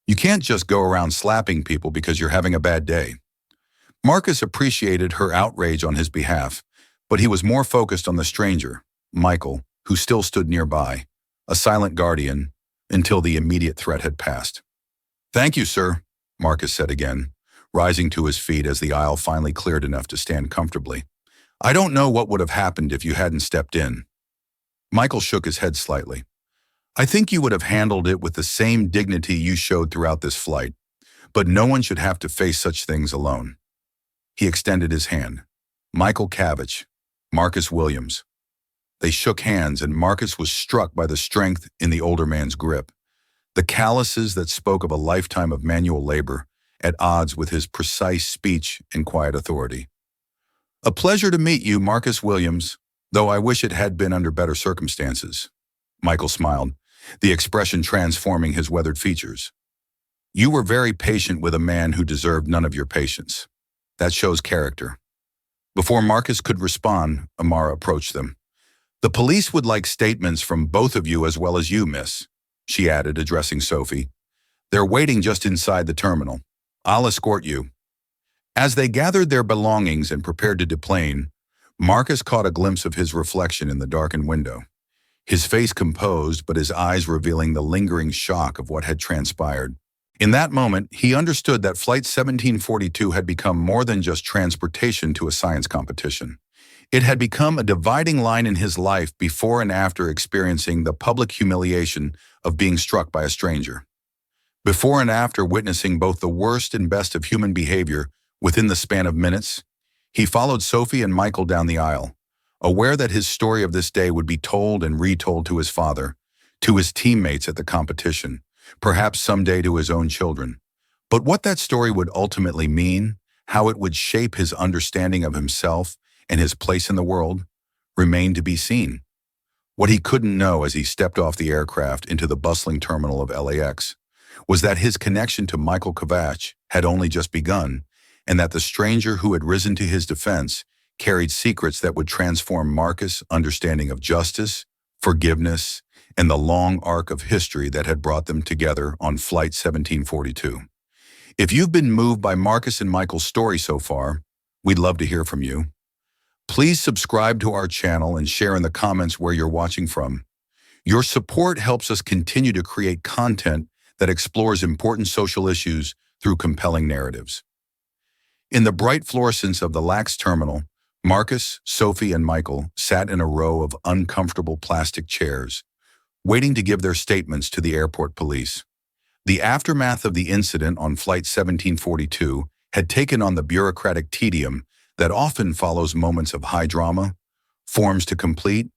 Speaker 1: You can't just go around slapping people because you're having a bad day." Marcus appreciated her outrage on his behalf, But he was more focused on the stranger, Michael, who still stood nearby, a silent guardian, until the immediate threat had passed. "Thank you, sir," Marcus said again, rising to his feet as the aisle finally cleared enough to stand comfortably. "I don't know what would have happened if you hadn't stepped in." Michael shook his head slightly. "I think you would have handled it with the same dignity you showed throughout this flight, but no one should have to face such things alone." He extended his hand. "Michael Cavich, Marcus Williams." They shook hands, and Marcus was struck by the strength in the older man's grip, the calluses that spoke of a lifetime of manual labor, at odds with his precise speech and quiet authority. "A pleasure to meet you, Marcus Williams, though I wish it had been under better circumstances." Michael smiled, the expression transforming his weathered features. "You were very patient with a man who deserved none of your patience. That shows character." Before Marcus could respond, Amara approached them. "The police would like statements from both of you as well as you, miss," she added, addressing Sophie. "They're waiting just inside the terminal. I'll escort you." As they gathered their belongings and prepared to deplane, Marcus caught a glimpse of his reflection in the darkened window. His face composed, but his eyes revealing the lingering shock of what had transpired. In that moment, he understood that Flight 1742 had become more than just transportation to a science competition. It had become a dividing line in his life before and after experiencing the public humiliation of being struck by a stranger. Before and after witnessing both the worst and best of human behavior within the span of minutes, he followed Sophie and Michael down the aisle, aware that his story of this day would be told and retold to his father, to his teammates at the competition, perhaps someday to his own children. But what that story would ultimately mean, how it would shape his understanding of himself and his place in the world, remained to be seen. What he couldn't know as he stepped off the aircraft into the bustling terminal of LAX was that his connection to Michael Cavich had only just begun, and that the stranger who had risen to his defense carried secrets that would transform Marcus' understanding of justice, forgiveness, and the long arc of history that had brought them together on Flight 1742. If you've been moved by Marcus and Michael's story so far, we'd love to hear from you. Please subscribe to our channel and share in the comments where you're watching from. Your support helps us continue to create content that explores important social issues through compelling narratives. In the bright fluorescence of the LAX terminal, Marcus, Sophie, and Michael sat in a row of uncomfortable plastic chairs, waiting to give their statements to the airport police. The aftermath of the incident on Flight 1742 had taken on the bureaucratic tedium that often follows moments of high drama, forms to complete,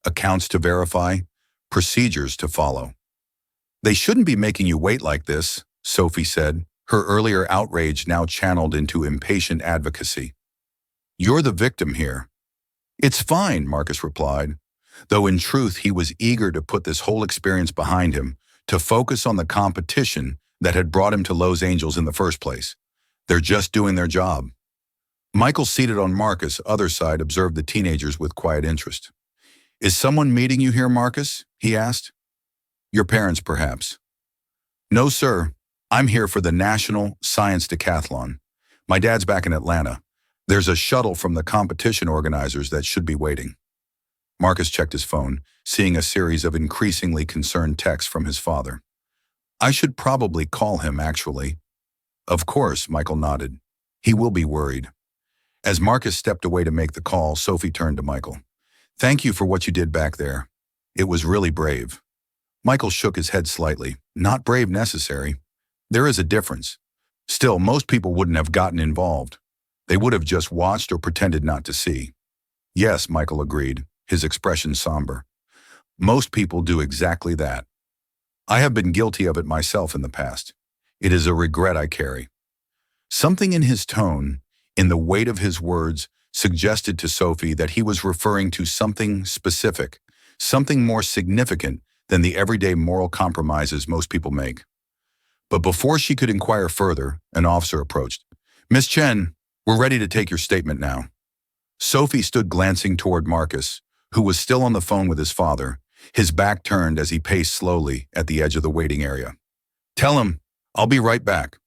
Speaker 1: accounts to verify, procedures to follow. "They shouldn't be making you wait like this," Sophie said, her earlier outrage now channeled into impatient advocacy. "You're the victim here." "It's fine," Marcus replied, though in truth he was eager to put this whole experience behind him, to focus on the competition that had brought him to Los Angeles in the first place. "They're just doing their job." Michael, seated on Marcus' other side, observed the teenagers with quiet interest. "Is someone meeting you here, Marcus?" he asked. "Your parents, perhaps." "No, sir. I'm here for the National Science Decathlon. My dad's back in Atlanta. There's a shuttle from the competition organizers that should be waiting." Marcus checked his phone, seeing a series of increasingly concerned texts from his father. "I should probably call him, actually." "Of course," Michael nodded. "He will be worried." As Marcus stepped away to make the call, Sophie turned to Michael. "Thank you for what you did back there. It was really brave." Michael shook his head slightly. "Not brave necessary. There is a difference. Still, most people wouldn't have gotten involved. They would have just watched or pretended not to see." "Yes," Michael agreed, his expression somber. "Most people do exactly that. I have been guilty of it myself in the past. It is a regret I carry." Something in his tone, in the weight of his words, suggested to Sophie that he was referring to something specific, something more significant than the everyday moral compromises most people make. But before she could inquire further, an officer approached. "Miss Chen, we're ready to take your statement now." Sophie stood glancing toward Marcus, who was still on the phone with his father, his back turned as he paced slowly at the edge of the waiting area. "Tell him, I'll be right back."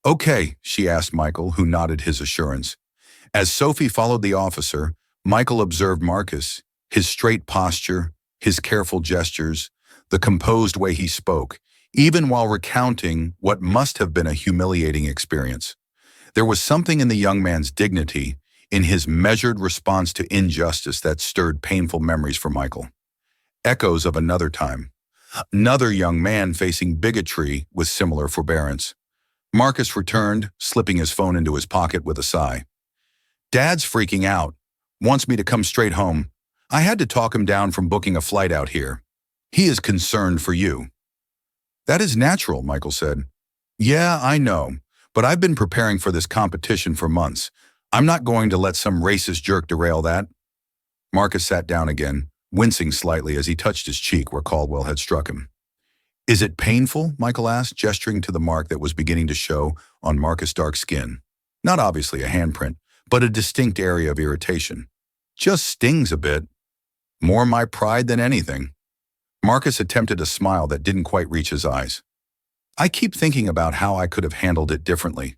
Speaker 1: "Okay," she asked Michael, who nodded his assurance. As Sophie followed the officer, Michael observed Marcus, his straight posture, his careful gestures, the composed way he spoke, even while recounting what must have been a humiliating experience. There was something in the young man's dignity, in his measured response to injustice that stirred painful memories for Michael. Echoes of another time. Another young man facing bigotry with similar forbearance. Marcus returned, slipping his phone into his pocket with a sigh. "Dad's freaking out. Wants me to come straight home. I had to talk him down from booking a flight out here. He is concerned for you." "That is natural," Michael said. "Yeah, I know, but I've been preparing for this competition for months. I'm not going to let some racist jerk derail that." Marcus sat down again, wincing slightly as he touched his cheek where Caldwell had struck him. "Is it painful?" Michael asked, gesturing to the mark that was beginning to show on Marcus' dark skin. Not obviously a handprint, but a distinct area of irritation. "Just stings a bit. More my pride than anything." Marcus attempted a smile that didn't quite reach his eyes. "I keep thinking about how I could have handled it differently.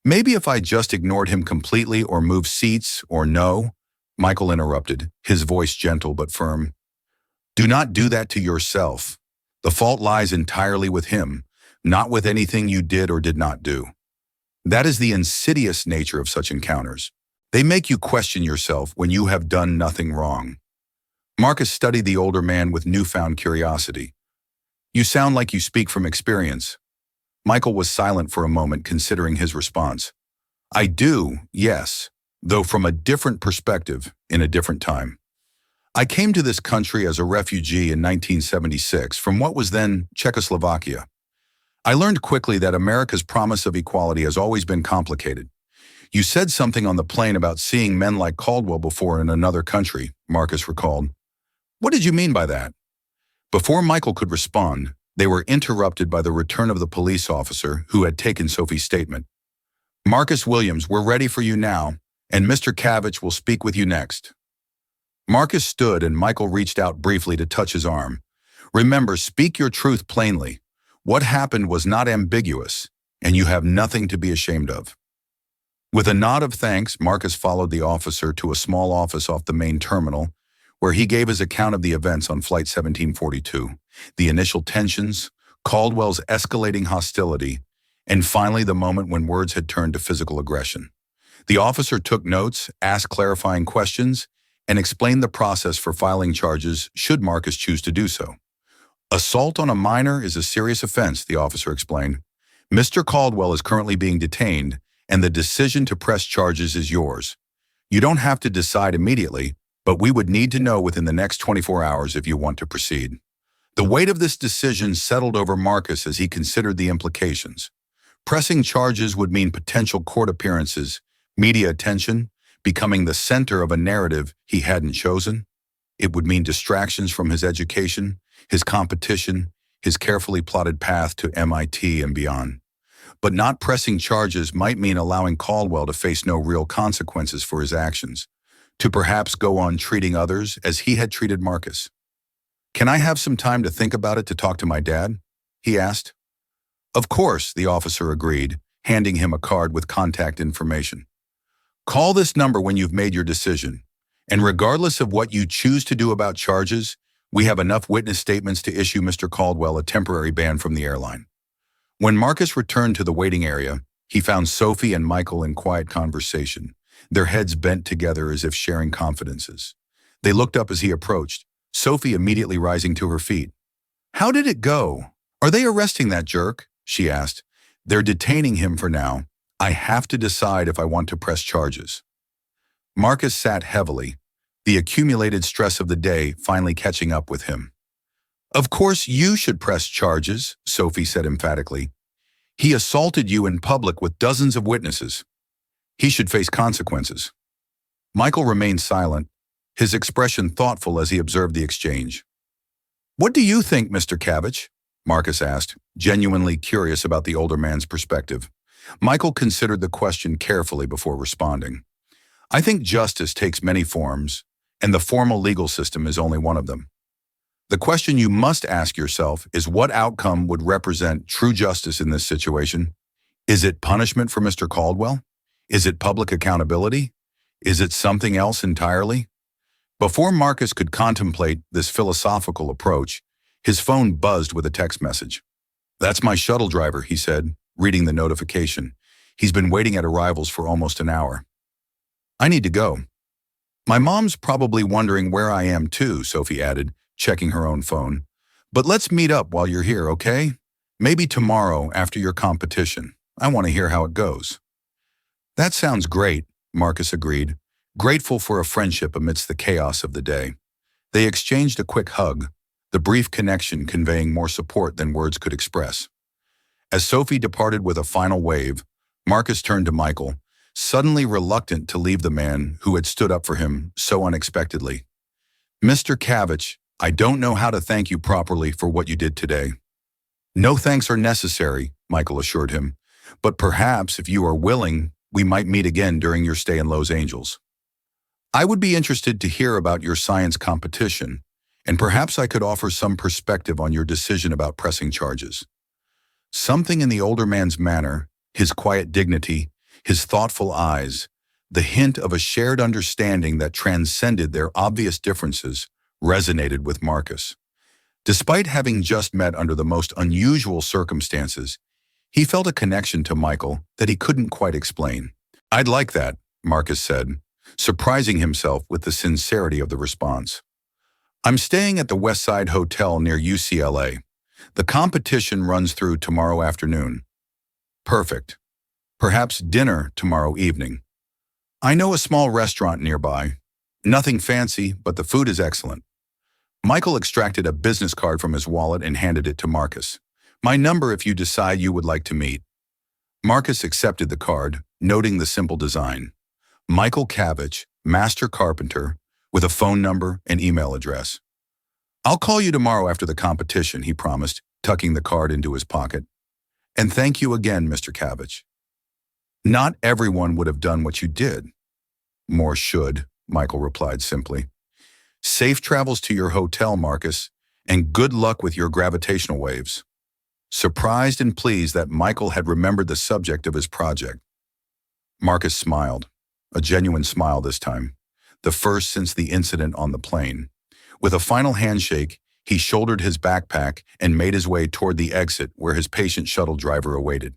Speaker 1: Maybe if I just ignored him completely or moved seats or no." Michael interrupted, his voice gentle but firm. "Do not do that to yourself. The fault lies entirely with him, not with anything you did or did not do. That is the insidious nature of such encounters. They make you question yourself when you have done nothing wrong." Marcus studied the older man with newfound curiosity. "You sound like you speak from experience." Michael was silent for a moment, considering his response. "I do, yes, though from a different perspective, in a different time. I came to this country as a refugee in 1976 from what was then Czechoslovakia. I learned quickly that America's promise of equality has always been complicated. You said something on the plane about seeing men like Caldwell before in another country," Marcus recalled. "What did you mean by that?" Before Michael could respond, they were interrupted by the return of the police officer who had taken Sophie's statement. "Marcus Williams, we're ready for you now, and Mr. Cavich will speak with you next." Marcus stood and Michael reached out briefly to touch his arm. "Remember, speak your truth plainly. What happened was not ambiguous, and you have nothing to be ashamed of." With a nod of thanks, Marcus followed the officer to a small office off the main terminal, where he gave his account of the events on Flight 1742, the initial tensions, Caldwell's escalating hostility, and finally the moment when words had turned to physical aggression. The officer took notes, asked clarifying questions, and explained the process for filing charges should Marcus choose to do so. "Assault on a minor is a serious offense," the officer explained. "Mr. Caldwell is currently being detained, and the decision to press charges is yours. You don't have to decide immediately, but we would need to know within the next 24 hours if you want to proceed." The weight of this decision settled over Marcus as he considered the implications. Pressing charges would mean potential court appearances, media attention, becoming the center of a narrative he hadn't chosen. It would mean distractions from his education, his competition, his carefully plotted path to MIT and beyond. But not pressing charges might mean allowing Caldwell to face no real consequences for his actions, to perhaps go on treating others as he had treated Marcus. "Can I have some time to think about it to talk to my dad?" he asked. "Of course," the officer agreed, handing him a card with contact information. "Call this number when you've made your decision, and regardless of what you choose to do about charges, we have enough witness statements to issue Mr. Caldwell a temporary ban from the airline." When Marcus returned to the waiting area, he found Sophie and Michael in quiet conversation, their heads bent together as if sharing confidences. They looked up as he approached, Sophie immediately rising to her feet. "How did it go? Are they arresting that jerk?" she asked. "They're detaining him for now. I have to decide if I want to press charges." Marcus sat heavily, the accumulated stress of the day finally catching up with him. "Of course you should press charges," Sophie said emphatically. "He assaulted you in public with dozens of witnesses. He should face consequences." Michael remained silent, his expression thoughtful as he observed the exchange. "What do you think, Mr. Cavich?" Marcus asked, genuinely curious about the older man's perspective. Michael considered the question carefully before responding. "I think justice takes many forms, and the formal legal system is only one of them. The question you must ask yourself is what outcome would represent true justice in this situation? Is it punishment for Mr. Caldwell? Is it public accountability? Is it something else entirely? Before Marcus could contemplate this philosophical approach, his phone buzzed with a text message. "That's my shuttle driver," he said, reading the notification. "He's been waiting at arrivals for almost an hour." "I need to go." "My mom's probably wondering where I am too," Sophie added, checking her own phone. "But let's meet up while you're here, okay? Maybe tomorrow after your competition. I want to hear how it goes." "That sounds great," Marcus agreed, grateful for a friendship amidst the chaos of the day. They exchanged a quick hug, the brief connection conveying more support than words could express. As Sophie departed with a final wave, Marcus turned to Michael, suddenly reluctant to leave the man who had stood up for him so unexpectedly. "Mr. Kavich, I don't know how to thank you properly for what you did today." "No thanks are necessary," Michael assured him, "but perhaps if you are willing, we might meet again during your stay in Los Angeles. I would be interested to hear about your science competition, and perhaps I could offer some perspective on your decision about pressing charges." Something in the older man's manner, his quiet dignity, his thoughtful eyes, the hint of a shared understanding that transcended their obvious differences, resonated with Marcus. Despite having just met under the most unusual circumstances, he felt a connection to Michael that he couldn't quite explain. "I'd like that," Marcus said, surprising himself with the sincerity of the response. "I'm staying at the West Side Hotel near UCLA. The competition runs through tomorrow afternoon." "Perfect. Perhaps dinner tomorrow evening. I know a small restaurant nearby. Nothing fancy, but the food is excellent." Michael extracted a business card from his wallet and handed it to Marcus. "My number if you decide you would like to meet." Marcus accepted the card, noting the simple design. Michael Kavich, Master Carpenter, with a phone number and email address. "I'll call you tomorrow after the competition," he promised, tucking the card into his pocket. "And thank you again, Mr. Kavich." "Not everyone would have done what you did." "More should," Michael replied simply. "Safe travels to your hotel, Marcus, and good luck with your gravitational waves." Surprised and pleased that Michael had remembered the subject of his project, Marcus smiled, a genuine smile this time, the first since the incident on the plane. With a final handshake, he shouldered his backpack and made his way toward the exit where his patient shuttle driver awaited.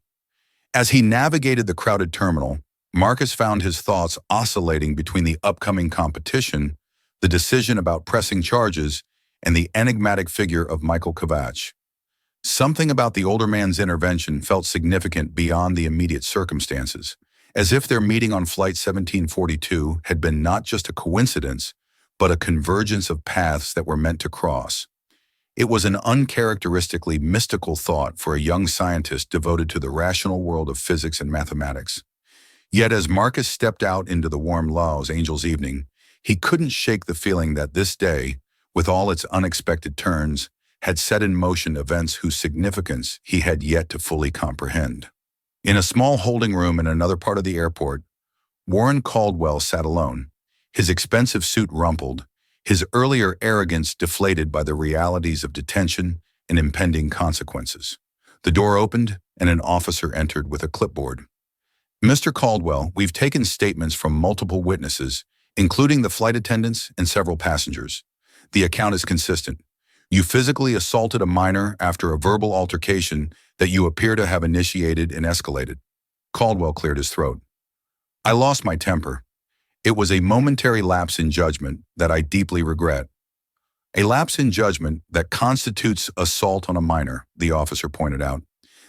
Speaker 1: As he navigated the crowded terminal, Marcus found his thoughts oscillating between the upcoming competition, the decision about pressing charges, and the enigmatic figure of Michael Kavach. Something about the older man's intervention felt significant beyond the immediate circumstances, as if their meeting on Flight 1742 had been not just a coincidence, but a convergence of paths that were meant to cross. It was an uncharacteristically mystical thought for a young scientist devoted to the rational world of physics and mathematics. Yet as Marcus stepped out into the warm Los Angeles evening, he couldn't shake the feeling that this day, with all its unexpected turns, had set in motion events whose significance he had yet to fully comprehend. In a small holding room in another part of the airport, Warren Caldwell sat alone, his expensive suit rumpled, his earlier arrogance deflated by the realities of detention and impending consequences. The door opened, and an officer entered with a clipboard. "Mr. Caldwell, we've taken statements from multiple witnesses, including the flight attendants and several passengers. The account is consistent. You physically assaulted a minor after a verbal altercation that you appear to have initiated and escalated." Caldwell cleared his throat. "I lost my temper. It was a momentary lapse in judgment that I deeply regret." "A lapse in judgment that constitutes assault on a minor," the officer pointed out.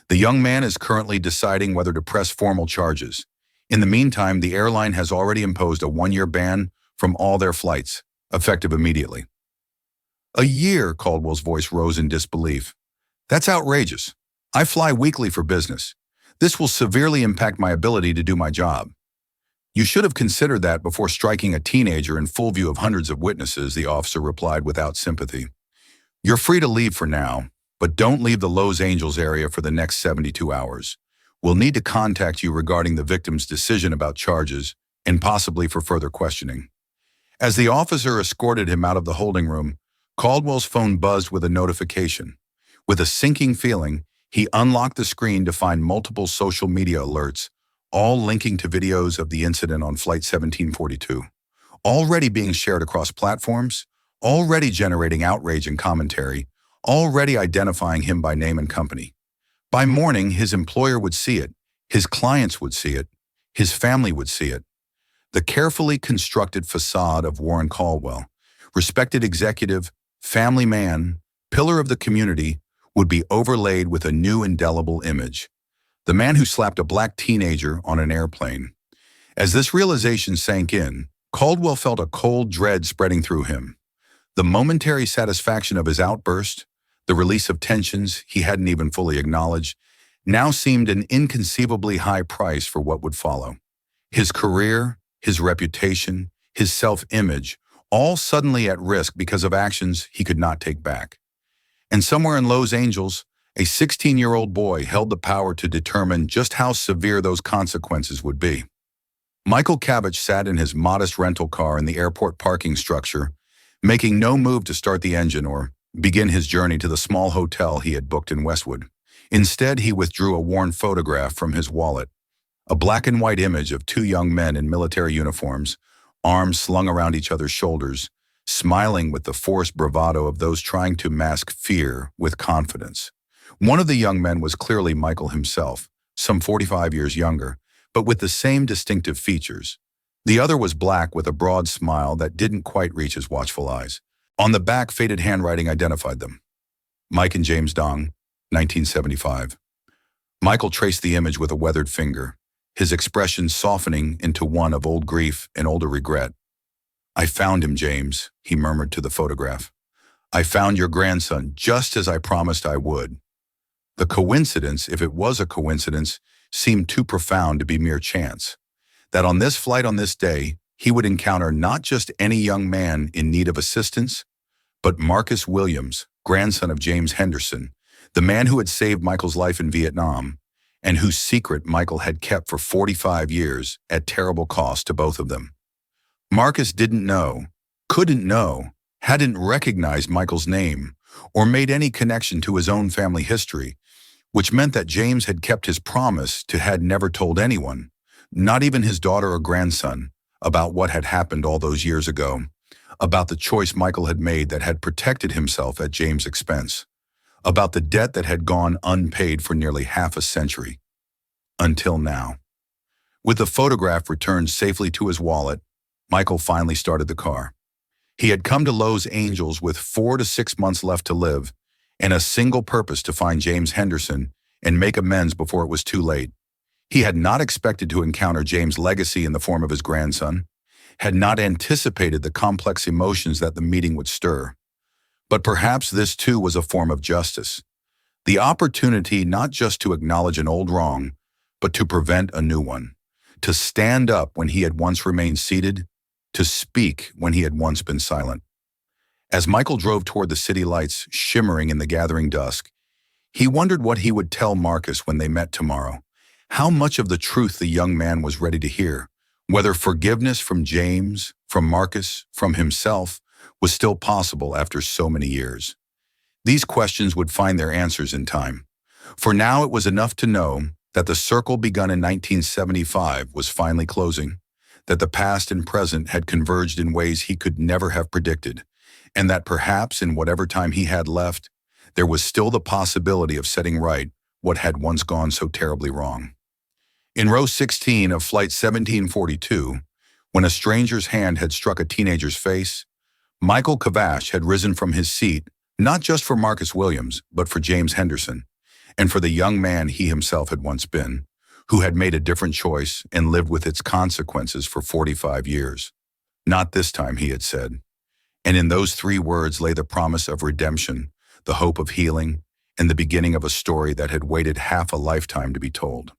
Speaker 1: "The young man is currently deciding whether to press formal charges. In the meantime, the airline has already imposed a 1-year ban from all their flights, effective immediately." "A year," Caldwell's voice rose in disbelief. "That's outrageous. I fly weekly for business. This will severely impact my ability to do my job." "You should have considered that before striking a teenager in full view of hundreds of witnesses," the officer replied without sympathy. "You're free to leave for now, but don't leave the Los Angeles area for the next 72 hours. We'll need to contact you regarding the victim's decision about charges and possibly for further questioning." As the officer escorted him out of the holding room, Caldwell's phone buzzed with a notification. With a sinking feeling, he unlocked the screen to find multiple social media alerts, all linking to videos of the incident on Flight 1742, already being shared across platforms, already generating outrage and commentary, already identifying him by name and company. By morning, his employer would see it, his clients would see it, his family would see it. The carefully constructed facade of Warren Caldwell, respected executive, family man, pillar of the community, would be overlaid with a new indelible image. The man who slapped a black teenager on an airplane. As this realization sank in, Caldwell felt a cold dread spreading through him. The momentary satisfaction of his outburst, the release of tensions he hadn't even fully acknowledged, now seemed an inconceivably high price for what would follow. His career, his reputation, his self-image, all suddenly at risk because of actions he could not take back. And somewhere in Los Angeles, a 16-year-old boy held the power to determine just how severe those consequences would be. Michael Cabbage sat in his modest rental car in the airport parking structure, making no move to start the engine or begin his journey to the small hotel he had booked in Westwood. Instead, he withdrew a worn photograph from his wallet, a black and white image of two young men in military uniforms, arms slung around each other's shoulders, smiling with the forced bravado of those trying to mask fear with confidence. One of the young men was clearly Michael himself, some 45 years younger, but with the same distinctive features. The other was black with a broad smile that didn't quite reach his watchful eyes. On the back, faded handwriting identified them. Mike and James Dong, 1975. Michael traced the image with a weathered finger, his expression softening into one of old grief and older regret. "I found him, James," he murmured to the photograph. "I found your grandson just as I promised I would." The coincidence, if it was a coincidence, seemed too profound to be mere chance. That on this flight on this day, he would encounter not just any young man in need of assistance, but Marcus Williams, grandson of James Henderson, the man who had saved Michael's life in Vietnam, and whose secret Michael had kept for 45 years at terrible cost to both of them. Marcus didn't know, couldn't know, hadn't recognized Michael's name, or made any connection to his own family history, which meant that James had kept his promise to had never told anyone, not even his daughter or grandson, about what had happened all those years ago, about the choice Michael had made that had protected himself at James' expense, about the debt that had gone unpaid for nearly half a century. Until now. With the photograph returned safely to his wallet, Michael finally started the car. He had come to Los Angeles with 4 to 6 months left to live, and a single purpose to find James Henderson and make amends before it was too late. He had not expected to encounter James' legacy in the form of his grandson, had not anticipated the complex emotions that the meeting would stir. But perhaps this too was a form of justice. The opportunity not just to acknowledge an old wrong, but to prevent a new one. To stand up when he had once remained seated, to speak when he had once been silent. As Michael drove toward the city lights shimmering in the gathering dusk, he wondered what he would tell Marcus when they met tomorrow. How much of the truth the young man was ready to hear, whether forgiveness from James, from Marcus, from himself, was still possible after so many years. These questions would find their answers in time. For now, it was enough to know that the circle begun in 1975 was finally closing, that the past and present had converged in ways he could never have predicted, and that perhaps in whatever time he had left, there was still the possibility of setting right what had once gone so terribly wrong. In row 16 of Flight 1742, when a stranger's hand had struck a teenager's face, Michael Cabbage had risen from his seat, not just for Marcus Williams, but for James Henderson, and for the young man he himself had once been, who had made a different choice and lived with its consequences for 45 years. "Not this time," he had said. And in those 3 words lay the promise of redemption, the hope of healing, and the beginning of a story that had waited half a lifetime to be told.